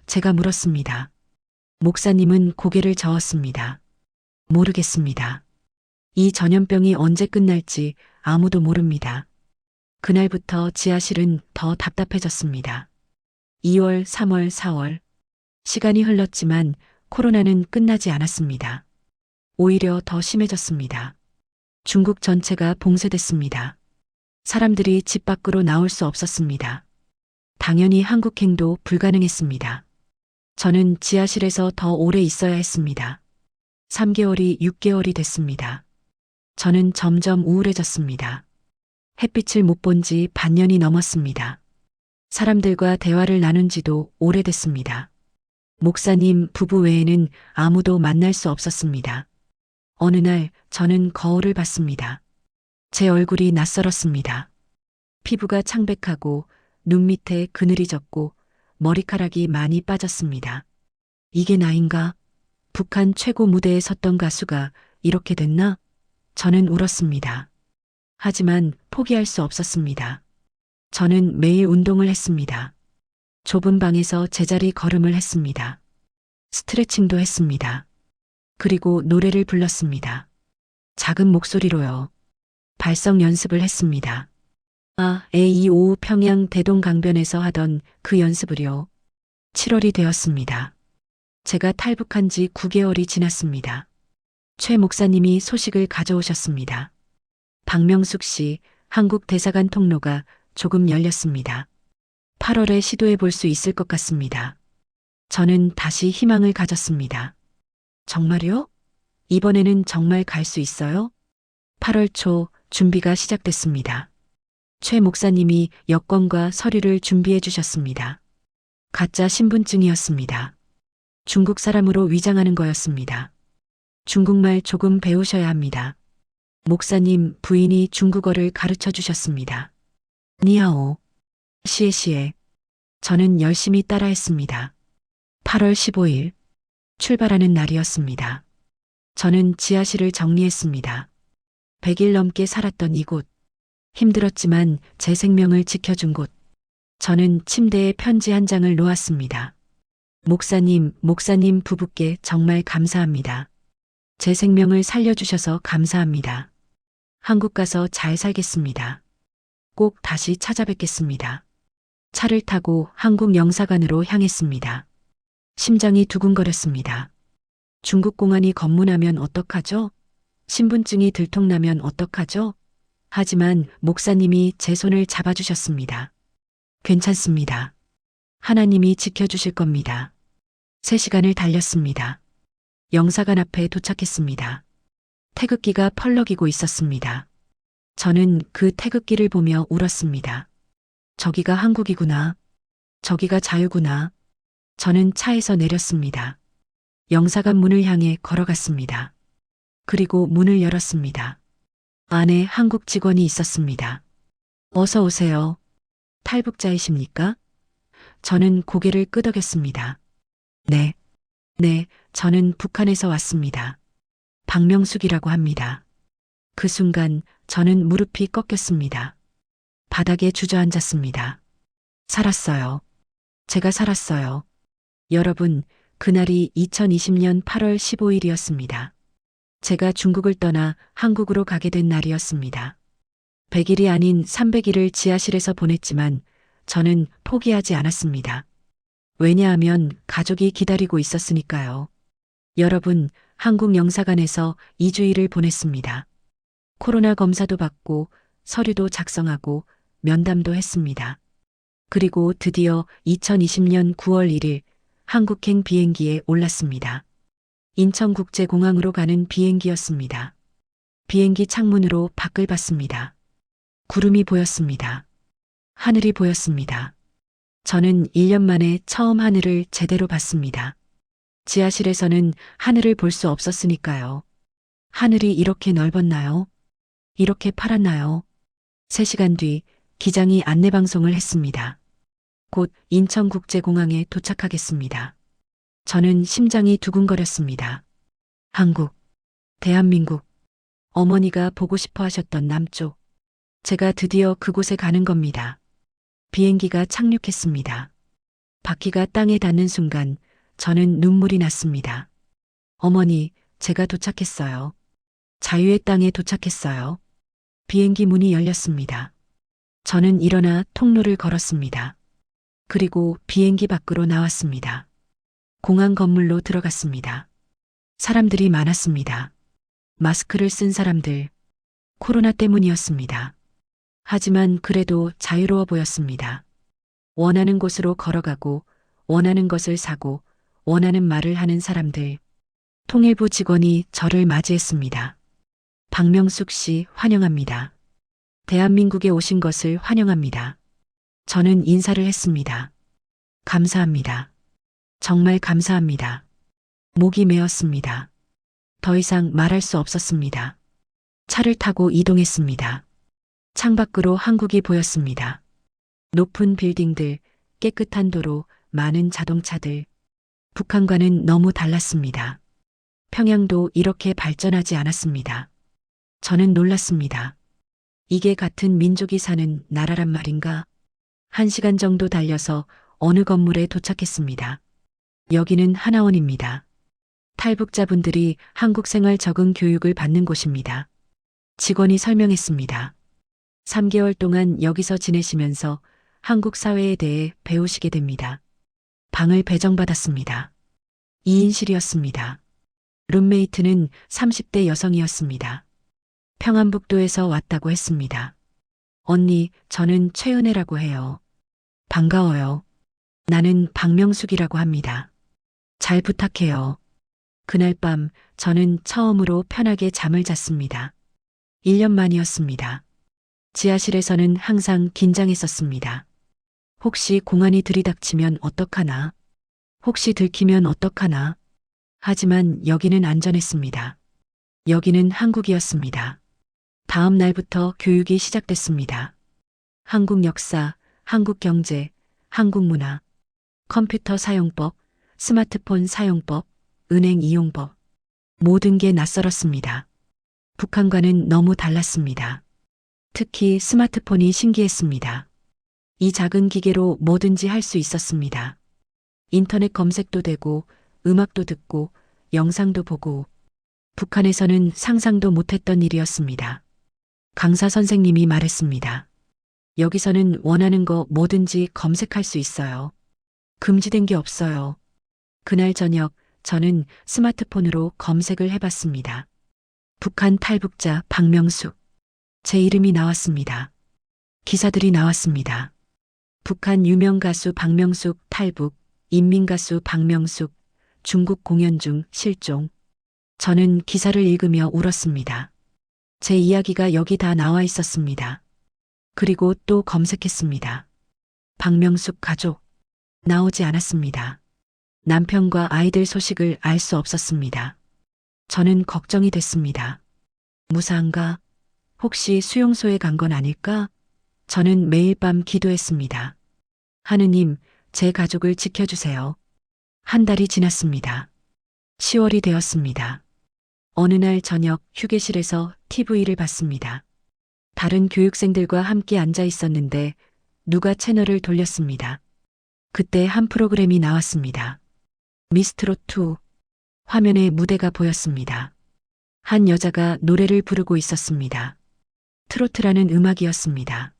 S1: 제가 물었습니다. 목사님은 고개를 저었습니다. 모르겠습니다. 이 전염병이 언제 끝날지 아무도 모릅니다. 그날부터 지하실은 더 답답해졌습니다. 2월, 3월, 4월. 시간이 흘렀지만 코로나는 끝나지 않았습니다. 오히려 더 심해졌습니다. 중국 전체가 봉쇄됐습니다. 사람들이 집 밖으로 나올 수 없었습니다. 당연히 한국행도 불가능했습니다. 저는 지하실에서 더 오래 있어야 했습니다. 3개월이 6개월이 됐습니다. 저는 점점 우울해졌습니다. 햇빛을 못 본 지 반년이 넘었습니다. 사람들과 대화를 나눈 지도 오래됐습니다. 목사님 부부 외에는 아무도 만날 수 없었습니다. 어느 날 저는 거울을 봤습니다. 제 얼굴이 낯설었습니다. 피부가 창백하고 눈 밑에 그늘이 졌고 머리카락이 많이 빠졌습니다. 이게 나인가? 북한 최고 무대에 섰던 가수가 이렇게 됐나? 저는 울었습니다. 하지만 포기할 수 없었습니다. 저는 매일 운동을 했습니다. 좁은 방에서 제자리 걸음을 했습니다. 스트레칭도 했습니다. 그리고 노래를 불렀습니다. 작은 목소리로요. 발성 연습을 했습니다. A25 평양 대동강변에서 하던 그 연습을요. 7월이 되었습니다. 제가 탈북한 지 9개월이 지났습니다. 최 목사님이 소식을 가져오셨습니다. 박명숙 씨 한국 대사관 통로가 조금 열렸습니다. 8월에 시도해 볼 수 있을 것 같습니다. 저는 다시 희망을 가졌습니다. 정말요? 이번에는 정말 갈 수 있어요? 8월 초 준비가 시작됐습니다. 최 목사님이 여권과 서류를 준비해 주셨습니다. 가짜 신분증이었습니다. 중국 사람으로 위장하는 거였습니다. 중국말 조금 배우셔야 합니다. 목사님 부인이 중국어를 가르쳐 주셨습니다. 니하오. 시에시에. 저는 열심히 따라했습니다. 8월 15일. 출발하는 날이었습니다. 저는 지하실을 정리했습니다. 100일 넘게 살았던 이곳. 힘들었지만 제 생명을 지켜준 곳. 저는 침대에 편지 한 장을 놓았습니다. 목사님 부부께 정말 감사합니다. 제 생명을 살려주셔서 감사합니다. 한국 가서 잘 살겠습니다. 꼭 다시 찾아뵙겠습니다. 차를 타고 한국 영사관으로 향했습니다. 심장이 두근거렸습니다. 중국 공안이 검문하면 어떡하죠? 신분증이 들통나면 어떡하죠? 하지만 목사님이 제 손을 잡아주셨습니다. 괜찮습니다. 하나님이 지켜주실 겁니다. 3시간을 달렸습니다. 영사관 앞에 도착했습니다. 태극기가 펄럭이고 있었습니다. 저는 그 태극기를 보며 울었습니다. 저기가 한국이구나. 저기가 자유구나. 저는 차에서 내렸습니다. 영사관 문을 향해 걸어갔습니다. 그리고 문을 열었습니다. 안에 한국 직원이 있었습니다. 어서 오세요. 탈북자이십니까? 저는 고개를 끄덕였습니다. 네. 저는 북한에서 왔습니다. 박명숙이라고 합니다. 그 순간 저는 무릎이 꺾였습니다. 바닥에 주저앉았습니다. 살았어요. 제가 살았어요. 여러분, 그날이 2020년 8월 15일이었습니다. 제가 중국을 떠나 한국으로 가게 된 날이었습니다. 100일이 아닌 300일을 지하실에서 보냈지만 저는 포기하지 않았습니다. 왜냐하면 가족이 기다리고 있었으니까요. 여러분, 한국 영사관에서 2주일을 보냈습니다. 코로나 검사도 받고 서류도 작성하고 면담도 했습니다. 그리고 드디어 2020년 9월 1일 한국행 비행기에 올랐습니다. 인천국제공항으로 가는 비행기였습니다. 비행기 창문으로 밖을 봤습니다. 구름이 보였습니다. 하늘이 보였습니다. 저는 1년 만에 처음 하늘을 제대로 봤습니다. 지하실에서는 하늘을 볼 수 없었으니까요. 하늘이 이렇게 넓었나요? 이렇게 파랗나요? 3시간 뒤 기장이 안내방송을 했습니다. 곧 인천국제공항에 도착하겠습니다. 저는 심장이 두근거렸습니다. 한국, 대한민국, 어머니가 보고 싶어 하셨던 남쪽. 제가 드디어 그곳에 가는 겁니다. 비행기가 착륙했습니다. 바퀴가 땅에 닿는 순간 저는 눈물이 났습니다. 어머니, 제가 도착했어요. 자유의 땅에 도착했어요. 비행기 문이 열렸습니다. 저는 일어나 통로를 걸었습니다. 그리고 비행기 밖으로 나왔습니다. 공항 건물로 들어갔습니다. 사람들이 많았습니다. 마스크를 쓴 사람들, 코로나 때문이었습니다. 하지만 그래도 자유로워 보였습니다. 원하는 곳으로 걸어가고, 원하는 것을 사고, 원하는 말을 하는 사람들. 통일부 직원이 저를 맞이했습니다. 박명숙 씨 환영합니다. 대한민국에 오신 것을 환영합니다. 저는 인사를 했습니다. 감사합니다. 정말 감사합니다. 목이 메었습니다. 더 이상 말할 수 없었습니다. 차를 타고 이동했습니다. 창밖으로 한국이 보였습니다. 높은 빌딩들, 깨끗한 도로, 많은 자동차들. 북한과는 너무 달랐습니다. 평양도 이렇게 발전하지 않았습니다. 저는 놀랐습니다. 이게 같은 민족이 사는 나라란 말인가? 1시간 정도 달려서 어느 건물에 도착했습니다. 여기는 하나원입니다. 탈북자분들이 한국 생활 적응 교육을 받는 곳입니다. 직원이 설명했습니다. 3개월 동안 여기서 지내시면서 한국 사회에 대해 배우시게 됩니다. 방을 배정받았습니다. 2인실이었습니다. 룸메이트는 30대 여성이었습니다. 평안북도에서 왔다고 했습니다. 언니, 저는 최은혜라고 해요. 반가워요. 나는 박명숙이라고 합니다. 잘 부탁해요. 그날 밤 저는 처음으로 편하게 잠을 잤습니다. 1년 만이었습니다. 지하실에서는 항상 긴장했었습니다. 혹시 공안이 들이닥치면 어떡하나? 혹시 들키면 어떡하나? 하지만 여기는 안전했습니다. 여기는 한국이었습니다. 다음 날부터 교육이 시작됐습니다. 한국 역사, 한국 경제, 한국 문화, 컴퓨터 사용법, 스마트폰 사용법, 은행 이용법. 모든 게 낯설었습니다. 북한과는 너무 달랐습니다. 특히 스마트폰이 신기했습니다. 이 작은 기계로 뭐든지 할 수 있었습니다. 인터넷 검색도 되고, 음악도 듣고, 영상도 보고. 북한에서는 상상도 못했던 일이었습니다. 강사 선생님이 말했습니다. 여기서는 원하는 거 뭐든지 검색할 수 있어요. 금지된 게 없어요. 그날 저녁 저는 스마트폰으로 검색을 해봤습니다. 북한 탈북자 박명숙. 제 이름이 나왔습니다. 기사들이 나왔습니다. 북한 유명 가수 박명숙 탈북, 인민가수 박명숙, 중국 공연 중 실종. 저는 기사를 읽으며 울었습니다. 제 이야기가 여기 다 나와 있었습니다. 그리고 또 검색했습니다. 박명숙 가족. 나오지 않았습니다. 남편과 아이들 소식을 알 수 없었습니다. 저는 걱정이 됐습니다. 무사한가? 혹시 수용소에 간 건 아닐까? 저는 매일 밤 기도했습니다. 하느님, 제 가족을 지켜주세요. 한 달이 지났습니다. 10월이 되었습니다. 어느 날 저녁 휴게실에서 TV를 봤습니다. 다른 교육생들과 함께 앉아 있었는데 누가 채널을 돌렸습니다. 그때 한 프로그램이 나왔습니다. 미스트롯2. 화면에 무대가 보였습니다. 한 여자가 노래를 부르고 있었습니다. 트로트라는 음악이었습니다.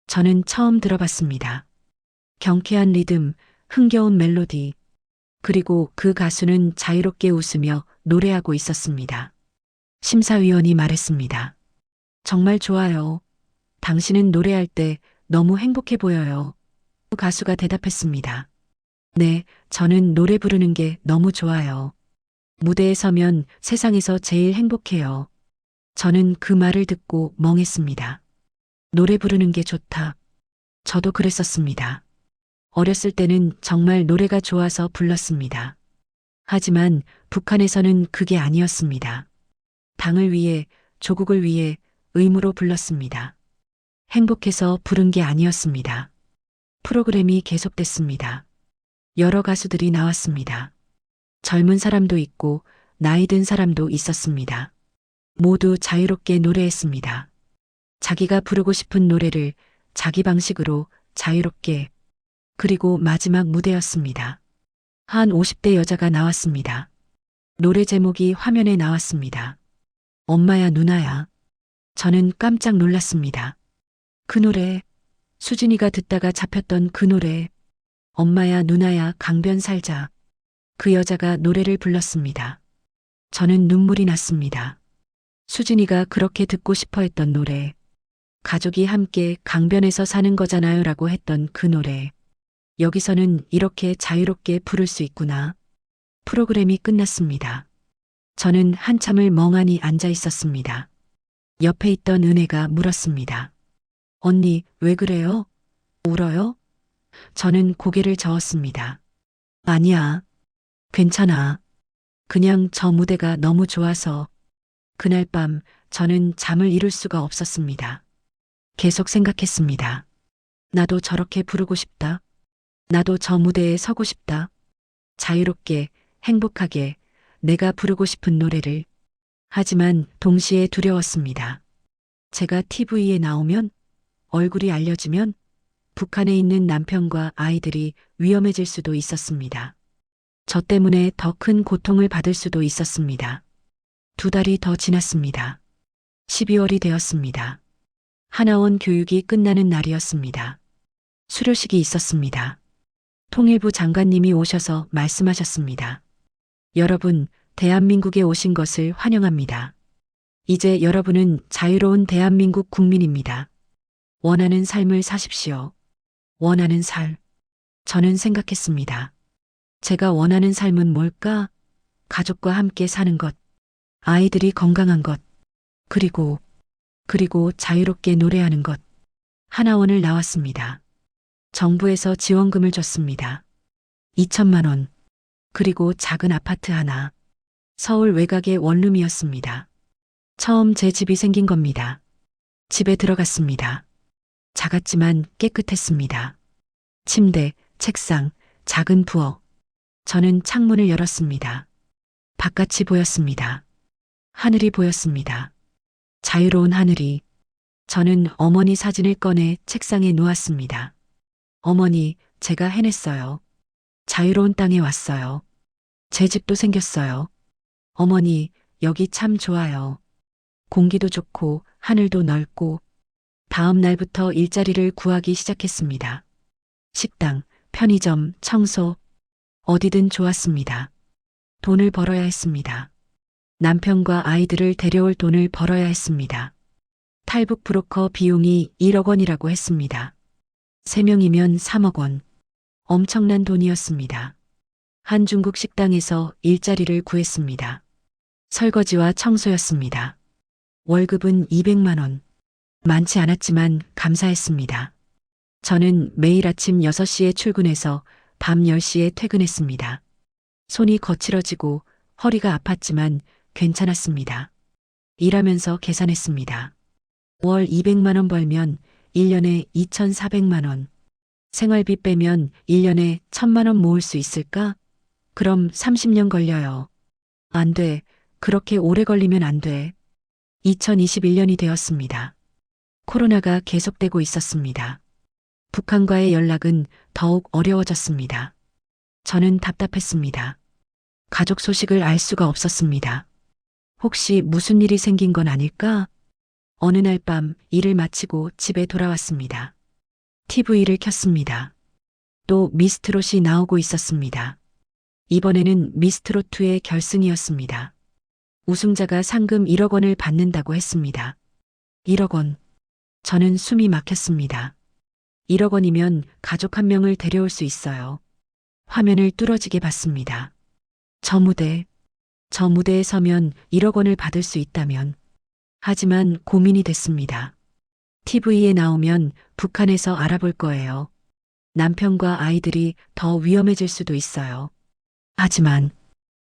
S1: 저는 처음 들어봤습니다. 경쾌한 리듬, 흥겨운 멜로디, 그리고 그 가수는 자유롭게 웃으며 노래하고 있었습니다. 심사위원이 말했습니다. 정말 좋아요. 당신은 노래할 때 너무 행복해 보여요. 가수가 대답했습니다. 네, 저는 노래 부르는 게 너무 좋아요. 무대에 서면 세상에서 제일 행복해요. 저는 그 말을 듣고 멍했습니다. 노래 부르는 게 좋다. 저도 그랬었습니다. 어렸을 때는 정말 노래가 좋아서 불렀습니다. 하지만 북한에서는 그게 아니었습니다. 당을 위해, 조국을 위해 의무로 불렀습니다. 행복해서 부른 게 아니었습니다. 프로그램이 계속됐습니다. 여러 가수들이 나왔습니다. 젊은 사람도 있고 나이 든 사람도 있었습니다. 모두 자유롭게 노래했습니다. 자기가 부르고 싶은 노래를 자기 방식으로 자유롭게. 그리고 마지막 무대였습니다. 한 50대 여자가 나왔습니다. 노래 제목이 화면에 나왔습니다. 엄마야 누나야. 저는 깜짝 놀랐습니다. 그 노래, 수진이가 듣다가 잡혔던 그 노래, 엄마야 누나야 강변 살자. 그 여자가 노래를 불렀습니다. 저는 눈물이 났습니다. 수진이가 그렇게 듣고 싶어 했던 노래, 가족이 함께 강변에서 사는 거잖아요 라고 했던 그 노래, 여기서는 이렇게 자유롭게 부를 수 있구나. 프로그램이 끝났습니다. 저는 한참을 멍하니 앉아 있었습니다. 옆에 있던 은혜가 물었습니다. 언니, 왜 그래요? 울어요? 저는 고개를 저었습니다. 아니야. 괜찮아. 그냥 저 무대가 너무 좋아서. 그날 밤 저는 잠을 이룰 수가 없었습니다. 계속 생각했습니다. 나도 저렇게 부르고 싶다. 나도 저 무대에 서고 싶다. 자유롭게, 행복하게, 내가 부르고 싶은 노래를. 하지만 동시에 두려웠습니다. 제가 TV에 나오면, 얼굴이 알려지면, 북한에 있는 남편과 아이들이 위험해질 수도 있었습니다. 저 때문에 더 큰 고통을 받을 수도 있었습니다. 2달이 더 지났습니다. 12월이 되었습니다. 하나원 교육이 끝나는 날이었습니다. 수료식이 있었습니다. 통일부 장관님이 오셔서 말씀하셨습니다. 여러분, 대한민국에 오신 것을 환영합니다. 이제 여러분은 자유로운 대한민국 국민입니다. 원하는 삶을 사십시오. 원하는 삶. 저는 생각했습니다. 제가 원하는 삶은 뭘까? 가족과 함께 사는 것. 아이들이 건강한 것. 그리고 자유롭게 노래하는 것. 하나원을 나왔습니다. 정부에서 지원금을 줬습니다. 2천만 원. 그리고 작은 아파트 하나. 서울 외곽의 원룸이었습니다. 처음 제 집이 생긴 겁니다. 집에 들어갔습니다. 작았지만 깨끗했습니다. 침대, 책상, 작은 부엌. 저는 창문을 열었습니다. 바깥이 보였습니다. 하늘이 보였습니다. 자유로운 하늘이. 저는 어머니 사진을 꺼내 책상에 놓았습니다. 어머니, 제가 해냈어요. 자유로운 땅에 왔어요. 제 집도 생겼어요. 어머니, 여기 참 좋아요. 공기도 좋고 하늘도 넓고. 다음 날부터 일자리를 구하기 시작했습니다. 식당, 편의점, 청소, 어디든 좋았습니다. 돈을 벌어야 했습니다. 남편과 아이들을 데려올 돈을 벌어야 했습니다. 탈북 브로커 비용이 1억 원이라고 했습니다. 3명이면 3억 원. 엄청난 돈이었습니다. 한 중국 식당에서 일자리를 구했습니다. 설거지와 청소였습니다. 월급은 200만 원. 많지 않았지만 감사했습니다. 저는 매일 아침 6시에 출근해서 밤 10시에 퇴근했습니다. 손이 거칠어지고 허리가 아팠지만 괜찮았습니다. 일하면서 계산했습니다. 월 200만 원 벌면 1년에 2,400만 원. 생활비 빼면 1년에 1,000만 원 모을 수 있을까? 그럼 30년 걸려요. 안 돼. 그렇게 오래 걸리면 안 돼. 2021년이 되었습니다. 코로나가 계속되고 있었습니다. 북한과의 연락은 더욱 어려워졌습니다. 저는 답답했습니다. 가족 소식을 알 수가 없었습니다. 혹시 무슨 일이 생긴 건 아닐까? 어느 날 밤 일을 마치고 집에 돌아왔습니다. TV를 켰습니다. 또 미스트롯이 나오고 있었습니다. 이번에는 미스트롯2의 결승이었습니다. 우승자가 상금 1억 원을 받는다고 했습니다. 1억 원. 저는 숨이 막혔습니다. 1억 원이면 가족 한 명을 데려올 수 있어요. 화면을 뚫어지게 봤습니다. 저 무대에 서면 1억 원을 받을 수 있다면. 하지만 고민이 됐습니다. TV에 나오면 북한에서 알아볼 거예요. 남편과 아이들이 더 위험해질 수도 있어요.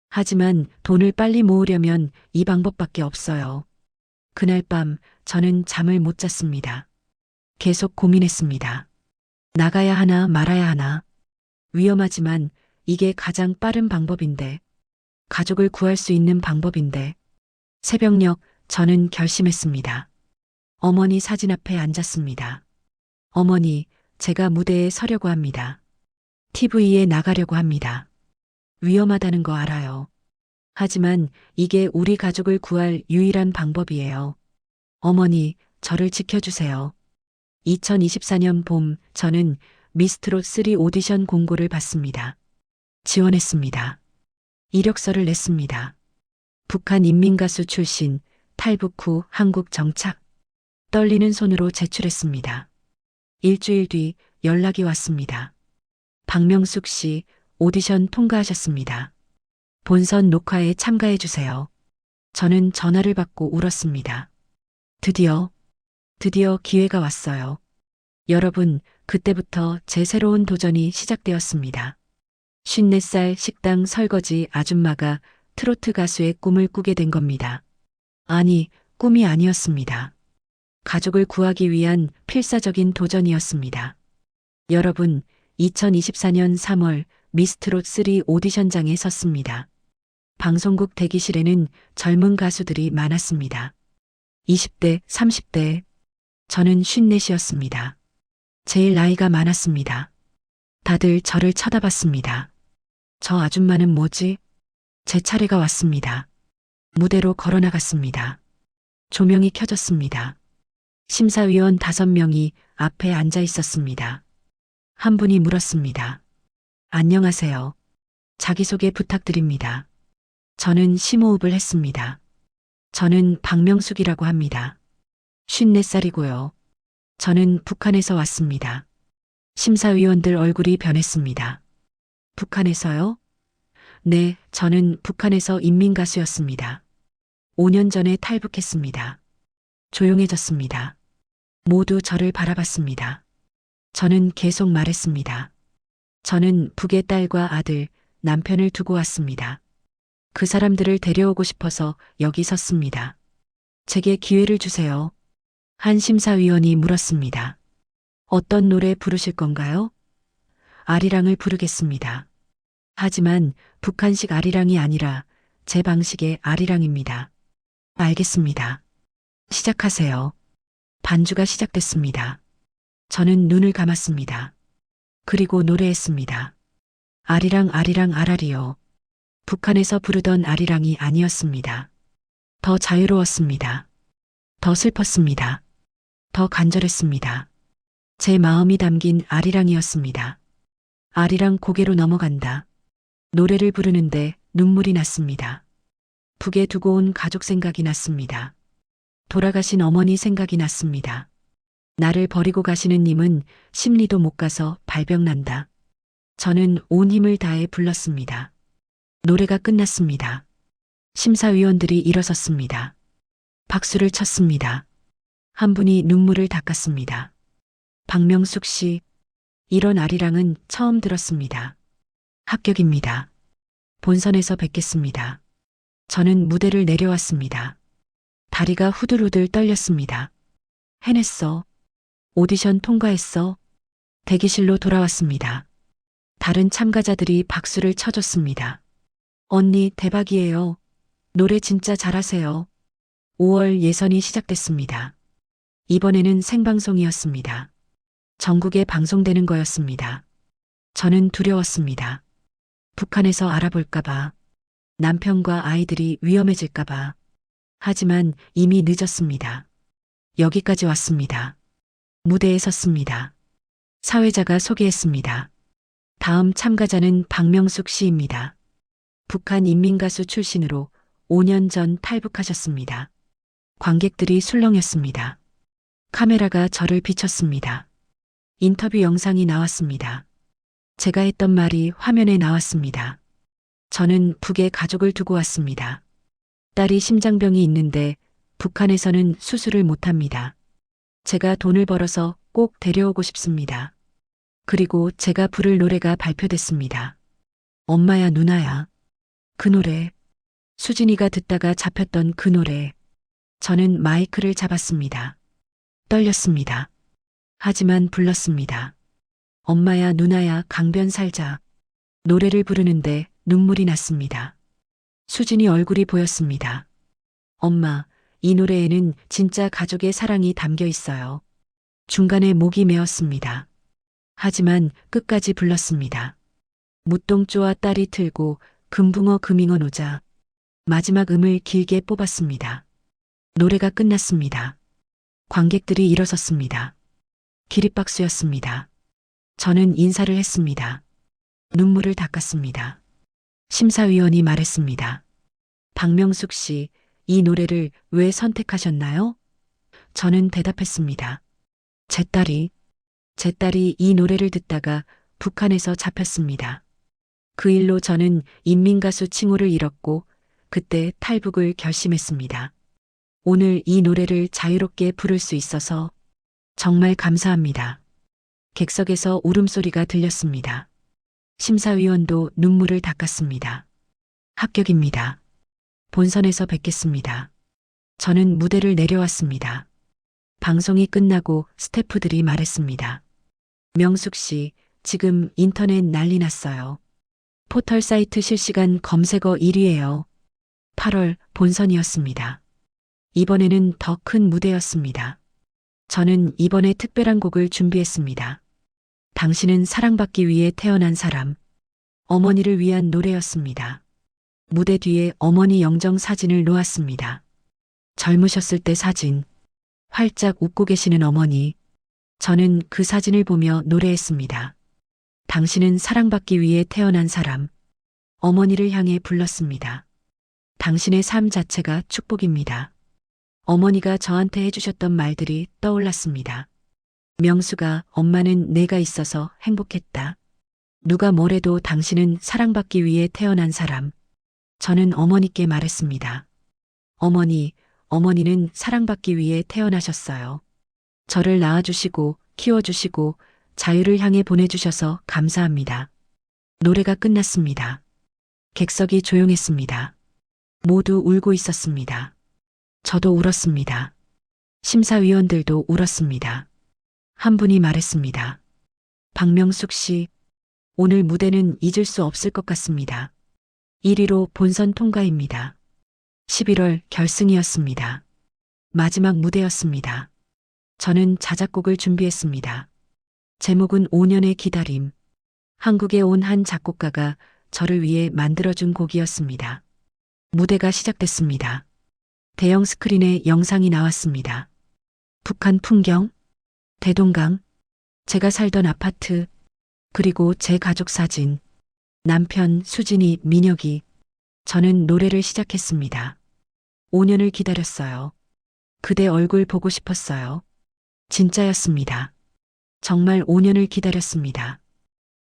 S1: 하지만 돈을 빨리 모으려면 이 방법밖에 없어요. 그날 밤 저는 잠을 못 잤습니다. 계속 고민했습니다. 나가야 하나 말아야 하나. 위험하지만 이게 가장 빠른 방법인데. 가족을 구할 수 있는 방법인데. 새벽녘 저는 결심했습니다. 어머니 사진 앞에 앉았습니다. 어머니, 제가 무대에 서려고 합니다. TV에 나가려고 합니다. 위험하다는 거 알아요. 하지만 이게 우리 가족을 구할 유일한 방법이에요. 어머니, 저를 지켜주세요. 2024년 봄, 저는 미스트롯 3 오디션 공고를 받습니다. 지원했습니다. 이력서를 냈습니다. 북한 인민가수 출신, 탈북 후 한국 정착. 떨리는 손으로 제출했습니다. 일주일 뒤 연락이 왔습니다. 박명숙 씨, 오디션 통과하셨습니다. 본선 녹화에 참가해 주세요. 저는 전화를 받고 울었습니다. 드디어 기회가 왔어요. 여러분, 그때부터 제 새로운 도전이 시작되었습니다. 54살 식당 설거지 아줌마가 트로트 가수의 꿈을 꾸게 된 겁니다. 아니, 꿈이 아니었습니다. 가족을 구하기 위한 필사적인 도전이었습니다. 여러분, 2024년 3월 미스트롯 3 오디션장에 섰습니다. 방송국 대기실에는 젊은 가수들이 많았습니다. 20대, 30대. 저는 54이었습니다. 제일 나이가 많았습니다. 다들 저를 쳐다봤습니다. 저 아줌마는 뭐지? 제 차례가 왔습니다. 무대로 걸어나갔습니다. 조명이 켜졌습니다. 심사위원 5명이 앞에 앉아 있었습니다. 한 분이 물었습니다. 안녕하세요. 자기소개 부탁드립니다. 저는 심호흡을 했습니다. 저는 박명숙이라고 합니다. 54살이고요. 저는 북한에서 왔습니다. 심사위원들 얼굴이 변했습니다. 북한에서요? 네, 저는 북한에서 인민가수였습니다. 5년 전에 탈북했습니다. 조용해졌습니다. 모두 저를 바라봤습니다. 저는 계속 말했습니다. 저는 북의 딸과 아들, 남편을 두고 왔습니다. 그 사람들을 데려오고 싶어서 여기 섰습니다. 제게 기회를 주세요. 한 심사위원이 물었습니다. 어떤 노래 부르실 건가요? 아리랑을 부르겠습니다. 하지만 북한식 아리랑이 아니라 제 방식의 아리랑입니다. 알겠습니다. 시작하세요. 반주가 시작됐습니다. 저는 눈을 감았습니다. 그리고 노래했습니다. 아리랑 아리랑 아라리요. 북한에서 부르던 아리랑이 아니었습니다. 더 자유로웠습니다. 더 슬펐습니다. 더 간절했습니다. 제 마음이 담긴 아리랑이었습니다. 아리랑 고개로 넘어간다. 노래를 부르는데 눈물이 났습니다. 북에 두고 온 가족 생각이 났습니다. 돌아가신 어머니 생각이 났습니다. 나를 버리고 가시는 님은 심리도 못 가서 발병난다. 저는 온 힘을 다해 불렀습니다. 노래가 끝났습니다. 심사위원들이 일어섰습니다. 박수를 쳤습니다. 한 분이 눈물을 닦았습니다. 박명숙 씨, 이런 아리랑은 처음 들었습니다. 합격입니다. 본선에서 뵙겠습니다. 저는 무대를 내려왔습니다. 다리가 후들후들 떨렸습니다. 해냈어. 오디션 통과했어. 대기실로 돌아왔습니다. 다른 참가자들이 박수를 쳐줬습니다. 언니 대박이에요. 노래 진짜 잘하세요. 5월 예선이 시작됐습니다. 이번에는 생방송이었습니다. 전국에 방송되는 거였습니다. 저는 두려웠습니다. 북한에서 알아볼까봐, 남편과 아이들이 위험해질까봐. 하지만 이미 늦었습니다. 여기까지 왔습니다. 무대에 섰습니다. 사회자가 소개했습니다. 다음 참가자는 박명숙 씨입니다. 북한 인민가수 출신으로 5년 전 탈북하셨습니다. 관객들이 술렁였습니다. 카메라가 저를 비췄습니다. 인터뷰 영상이 나왔습니다. 제가 했던 말이 화면에 나왔습니다. 저는 북에 가족을 두고 왔습니다. 딸이 심장병이 있는데 북한에서는 수술을 못합니다. 제가 돈을 벌어서 꼭 데려오고 싶습니다. 그리고 제가 부를 노래가 발표됐습니다. 엄마야 누나야. 그 노래. 수진이가 듣다가 잡혔던 그 노래. 저는 마이크를 잡았습니다. 떨렸습니다. 하지만 불렀습니다. 엄마야 누나야 강변 살자. 노래를 부르는데 눈물이 났습니다. 수진이 얼굴이 보였습니다. 엄마, 이 노래에는 진짜 가족의 사랑이 담겨 있어요. 중간에 목이 메었습니다. 하지만 끝까지 불렀습니다. 무똥조와 딸이 틀고 금붕어 금잉어 노자. 마지막 음을 길게 뽑았습니다. 노래가 끝났습니다. 관객들이 일어섰습니다. 기립박수였습니다. 저는 인사를 했습니다. 눈물을 닦았습니다. 심사위원이 말했습니다. 박명숙 씨, 이 노래를 왜 선택하셨나요? 저는 대답했습니다. 제 딸이 이 노래를 듣다가 북한에서 잡혔습니다. 그 일로 저는 인민가수 칭호를 잃었고 그때 탈북을 결심했습니다. 오늘 이 노래를 자유롭게 부를 수 있어서 정말 감사합니다. 객석에서 울음소리가 들렸습니다. 심사위원도 눈물을 닦았습니다. 합격입니다. 본선에서 뵙겠습니다. 저는 무대를 내려왔습니다. 방송이 끝나고 스태프들이 말했습니다. 명숙 씨, 지금 인터넷 난리 났어요. 포털 사이트 실시간 검색어 1위예요. 8월 본선이었습니다. 이번에는 더 큰 무대였습니다. 저는 이번에 특별한 곡을 준비했습니다. 당신은 사랑받기 위해 태어난 사람. 어머니를 위한 노래였습니다. 무대 뒤에 어머니 영정 사진을 놓았습니다. 젊으셨을 때 사진. 활짝 웃고 계시는 어머니. 저는 그 사진을 보며 노래했습니다. 당신은 사랑받기 위해 태어난 사람. 어머니를 향해 불렀습니다. 당신의 삶 자체가 축복입니다. 어머니가 저한테 해주셨던 말들이 떠올랐습니다. 명수가 엄마는 내가 있어서 행복했다. 누가 뭐래도 당신은 사랑받기 위해 태어난 사람. 저는 어머니께 말했습니다. 어머니는 사랑받기 위해 태어나셨어요. 저를 낳아주시고 키워주시고 자유를 향해 보내주셔서 감사합니다. 노래가 끝났습니다. 객석이 조용했습니다. 모두 울고 있었습니다. 저도 울었습니다. 심사위원들도 울었습니다. 한 분이 말했습니다. 박명숙 씨, 오늘 무대는 잊을 수 없을 것 같습니다. 1위로 본선 통과입니다. 11월 결승이었습니다. 마지막 무대였습니다. 저는 자작곡을 준비했습니다. 제목은 5년의 기다림. 한국에 온 한 작곡가가 저를 위해 만들어준 곡이었습니다. 무대가 시작됐습니다. 대형 스크린에 영상이 나왔습니다. 북한 풍경, 대동강, 제가 살던 아파트, 그리고 제 가족 사진, 남편 수진이, 민혁이. 저는 노래를 시작했습니다. 5년을 기다렸어요. 그대 얼굴 보고 싶었어요. 진짜였습니다. 정말 5년을 기다렸습니다.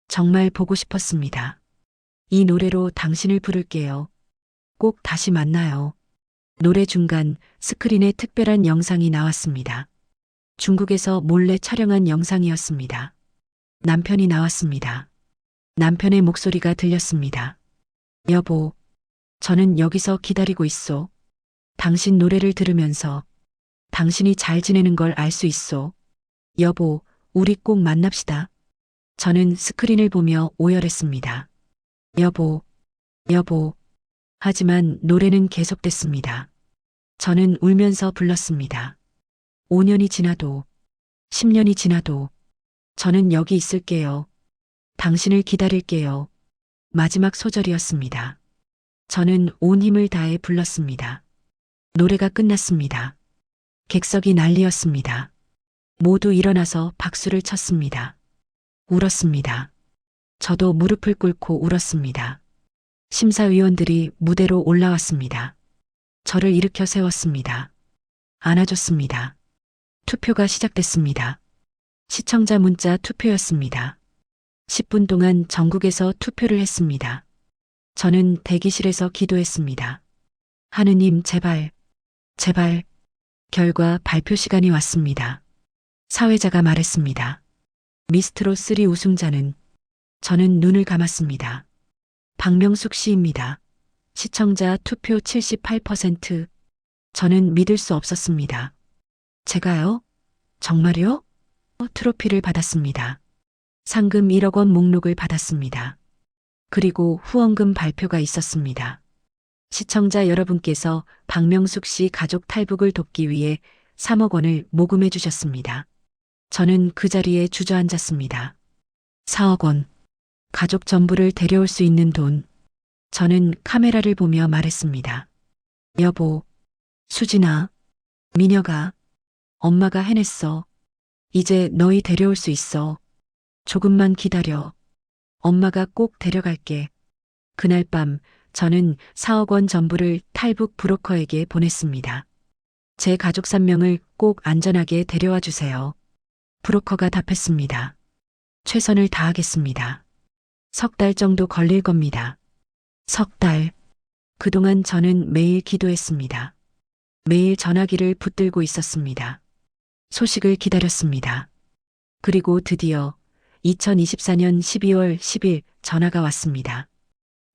S1: 정말 보고 싶었습니다. 이 노래로 당신을 부를게요. 꼭 다시 만나요. 노래 중간 스크린에 특별한 영상이 나왔습니다. 중국에서 몰래 촬영한 영상이었습니다. 남편이 나왔습니다. 남편의 목소리가 들렸습니다. 여보, 저는 여기서 기다리고 있소. 당신 노래를 들으면서 당신이 잘 지내는 걸 알 수 있소. 여보, 우리 꼭 만납시다. 저는 스크린을 보며 오열했습니다. 여보. 하지만 노래는 계속됐습니다. 저는 울면서 불렀습니다. 5년이 지나도, 10년이 지나도, 저는 여기 있을게요. 당신을 기다릴게요. 마지막 소절이었습니다. 저는 온 힘을 다해 불렀습니다. 노래가 끝났습니다. 객석이 난리였습니다. 모두 일어나서 박수를 쳤습니다. 울었습니다. 저도 무릎을 꿇고 울었습니다. 심사위원들이 무대로 올라왔습니다. 저를 일으켜 세웠습니다. 안아줬습니다. 투표가 시작됐습니다. 시청자 문자 투표였습니다. 10분 동안 전국에서 투표를 했습니다. 저는 대기실에서 기도했습니다. 하느님, 제발. 결과 발표 시간이 왔습니다. 사회자가 말했습니다. 미스트롯 3 우승자는. 저는 눈을 감았습니다. 박명숙 씨입니다. 시청자 투표 78%. 저는 믿을 수 없었습니다. 제가요? 정말요? 트로피를 받았습니다. 상금 1억 원 목록을 받았습니다. 그리고 후원금 발표가 있었습니다. 시청자 여러분께서 박명숙 씨 가족 탈북을 돕기 위해 3억 원을 모금해 주셨습니다. 저는 그 자리에 주저앉았습니다. 4억 원. 가족 전부를 데려올 수 있는 돈. 저는 카메라를 보며 말했습니다. 여보, 수진아, 민혁아, 엄마가 해냈어. 이제 너희 데려올 수 있어. 조금만 기다려. 엄마가 꼭 데려갈게. 그날 밤 저는 4억 원 전부를 탈북 브로커에게 보냈습니다. 제 가족 3명을 꼭 안전하게 데려와 주세요. 브로커가 답했습니다. 최선을 다하겠습니다. 3달 정도 걸릴 겁니다. 3달. 그동안 저는 매일 기도했습니다. 매일 전화기를 붙들고 있었습니다. 소식을 기다렸습니다. 그리고 드디어 2024년 12월 10일 전화가 왔습니다.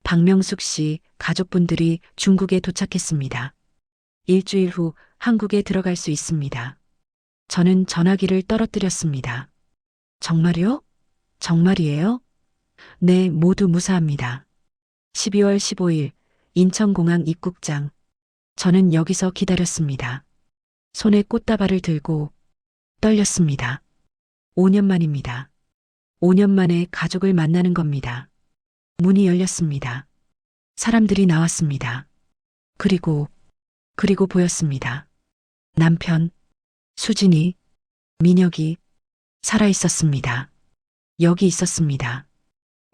S1: 박명숙 씨 가족분들이 중국에 도착했습니다. 일주일 후 한국에 들어갈 수 있습니다. 저는 전화기를 떨어뜨렸습니다. 정말요? 정말이에요? 네, 모두 무사합니다. 12월 15일 인천공항 입국장. 저는 여기서 기다렸습니다. 손에 꽃다발을 들고 떨렸습니다. 5년 만입니다. 5년 만에 가족을 만나는 겁니다. 문이 열렸습니다. 사람들이 나왔습니다. 그리고 보였습니다. 남편, 수진이, 민혁이 살아 있었습니다. 여기 있었습니다.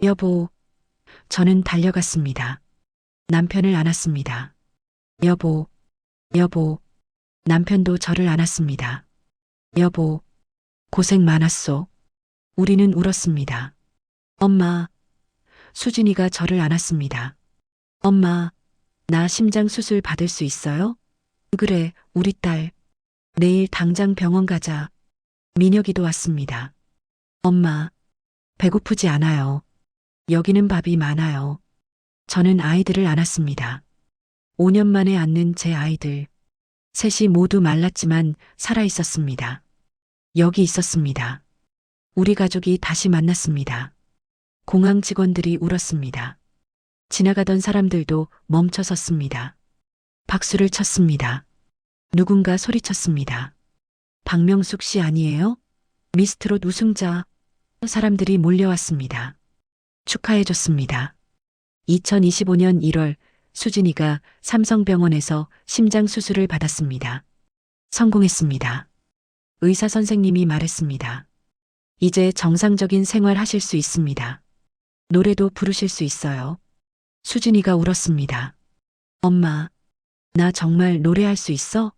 S1: 여보, 저는 달려갔습니다. 남편을 안았습니다. 여보, 여보, 남편도 저를 안았습니다. 여보, 고생 많았소. 우리는 울었습니다. 엄마, 수진이가 저를 안았습니다. 엄마, 나 심장 수술 받을 수 있어요? 그래, 우리 딸. 내일 당장 병원 가자. 민혁이도 왔습니다. 엄마, 배고프지 않아요. 여기는 밥이 많아요. 저는 아이들을 안았습니다. 5년 만에 안는 제 아이들. 셋이 모두 말랐지만 살아 있었습니다. 여기 있었습니다. 우리 가족이 다시 만났습니다. 공항 직원들이 울었습니다. 지나가던 사람들도 멈춰 섰습니다. 박수를 쳤습니다. 누군가 소리쳤습니다. 박명숙 씨 아니에요? 미스트롯 우승자. 사람들이 몰려왔습니다. 축하해줬습니다. 2025년 1월 수진이가 삼성병원에서 심장 수술을 받았습니다. 성공했습니다. 의사 선생님이 말했습니다. 이제 정상적인 생활 하실 수 있습니다. 노래도 부르실 수 있어요. 수진이가 울었습니다. 엄마, 나 정말 노래할 수 있어?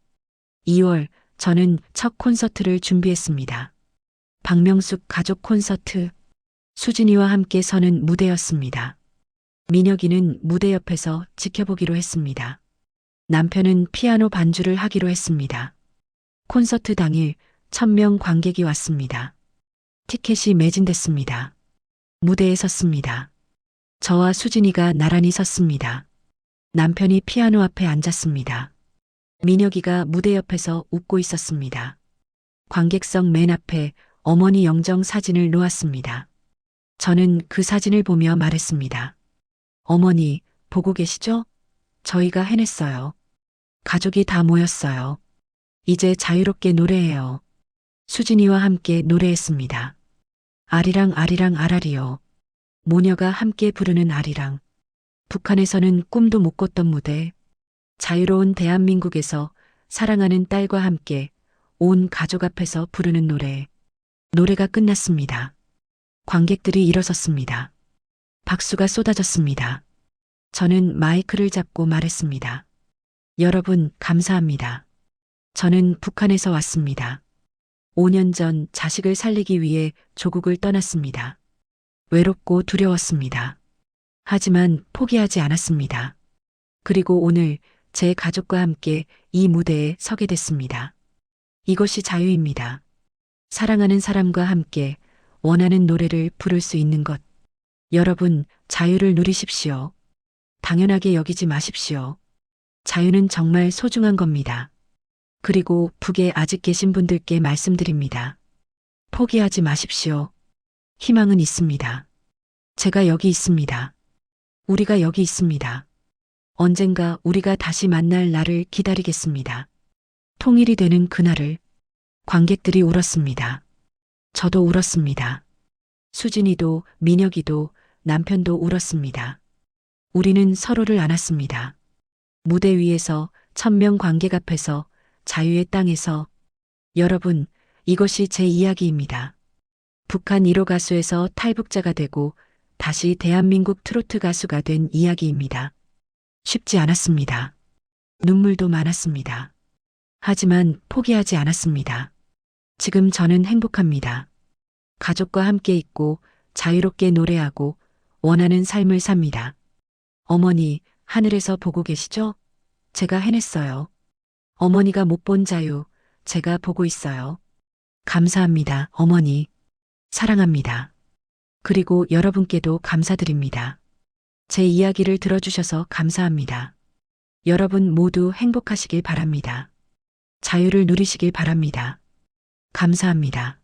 S1: 2월 저는 첫 콘서트를 준비했습니다. 박명숙 가족 콘서트. 수진이와 함께 서는 무대였습니다. 민혁이는 무대 옆에서 지켜보기로 했습니다. 남편은 피아노 반주를 하기로 했습니다. 콘서트 당일 1000명 관객이 왔습니다. 티켓이 매진됐습니다. 무대에 섰습니다. 저와 수진이가 나란히 섰습니다. 남편이 피아노 앞에 앉았습니다. 민혁이가 무대 옆에서 웃고 있었습니다. 관객석 맨 앞에 어머니 영정 사진을 놓았습니다. 저는 그 사진을 보며 말했습니다. 어머니, 보고 계시죠? 저희가 해냈어요. 가족이 다 모였어요. 이제 자유롭게 노래해요. 수진이와 함께 노래했습니다. 아리랑 아리랑 아라리요. 모녀가 함께 부르는 아리랑. 북한에서는 꿈도 못 꿨던 무대. 자유로운 대한민국에서 사랑하는 딸과 함께 온 가족 앞에서 부르는 노래. 노래가 끝났습니다. 관객들이 일어섰습니다. 박수가 쏟아졌습니다. 저는 마이크를 잡고 말했습니다. 여러분, 감사합니다. 저는 북한에서 왔습니다. 5년 전 자식을 살리기 위해 조국을 떠났습니다. 외롭고 두려웠습니다. 하지만 포기하지 않았습니다. 그리고 오늘 제 가족과 함께 이 무대에 서게 됐습니다. 이것이 자유입니다. 사랑하는 사람과 함께 원하는 노래를 부를 수 있는 것. 여러분, 자유를 누리십시오. 당연하게 여기지 마십시오. 자유는 정말 소중한 겁니다. 그리고 북에 아직 계신 분들께 말씀드립니다. 포기하지 마십시오. 희망은 있습니다. 제가 여기 있습니다. 우리가 여기 있습니다. 언젠가 우리가 다시 만날 날을 기다리겠습니다. 통일이 되는 그날을. 관객들이 울었습니다. 저도 울었습니다. 수진이도 민혁이도 남편도 울었습니다. 우리는 서로를 안았습니다. 무대 위에서 천명 관객 앞에서 자유의 땅에서 여러분, 이것이 제 이야기입니다. 북한 1호 가수에서 탈북자가 되고 다시 대한민국 트로트 가수가 된 이야기입니다. 쉽지 않았습니다. 눈물도 많았습니다. 하지만 포기하지 않았습니다. 지금 저는 행복합니다. 가족과 함께 있고 자유롭게 노래하고 원하는 삶을 삽니다. 어머니, 하늘에서 보고 계시죠? 제가 해냈어요. 어머니가 못 본 자유, 제가 보고 있어요. 감사합니다, 어머니. 사랑합니다. 그리고 여러분께도 감사드립니다. 제 이야기를 들어주셔서 감사합니다. 여러분 모두 행복하시길 바랍니다. 자유를 누리시길 바랍니다. 감사합니다.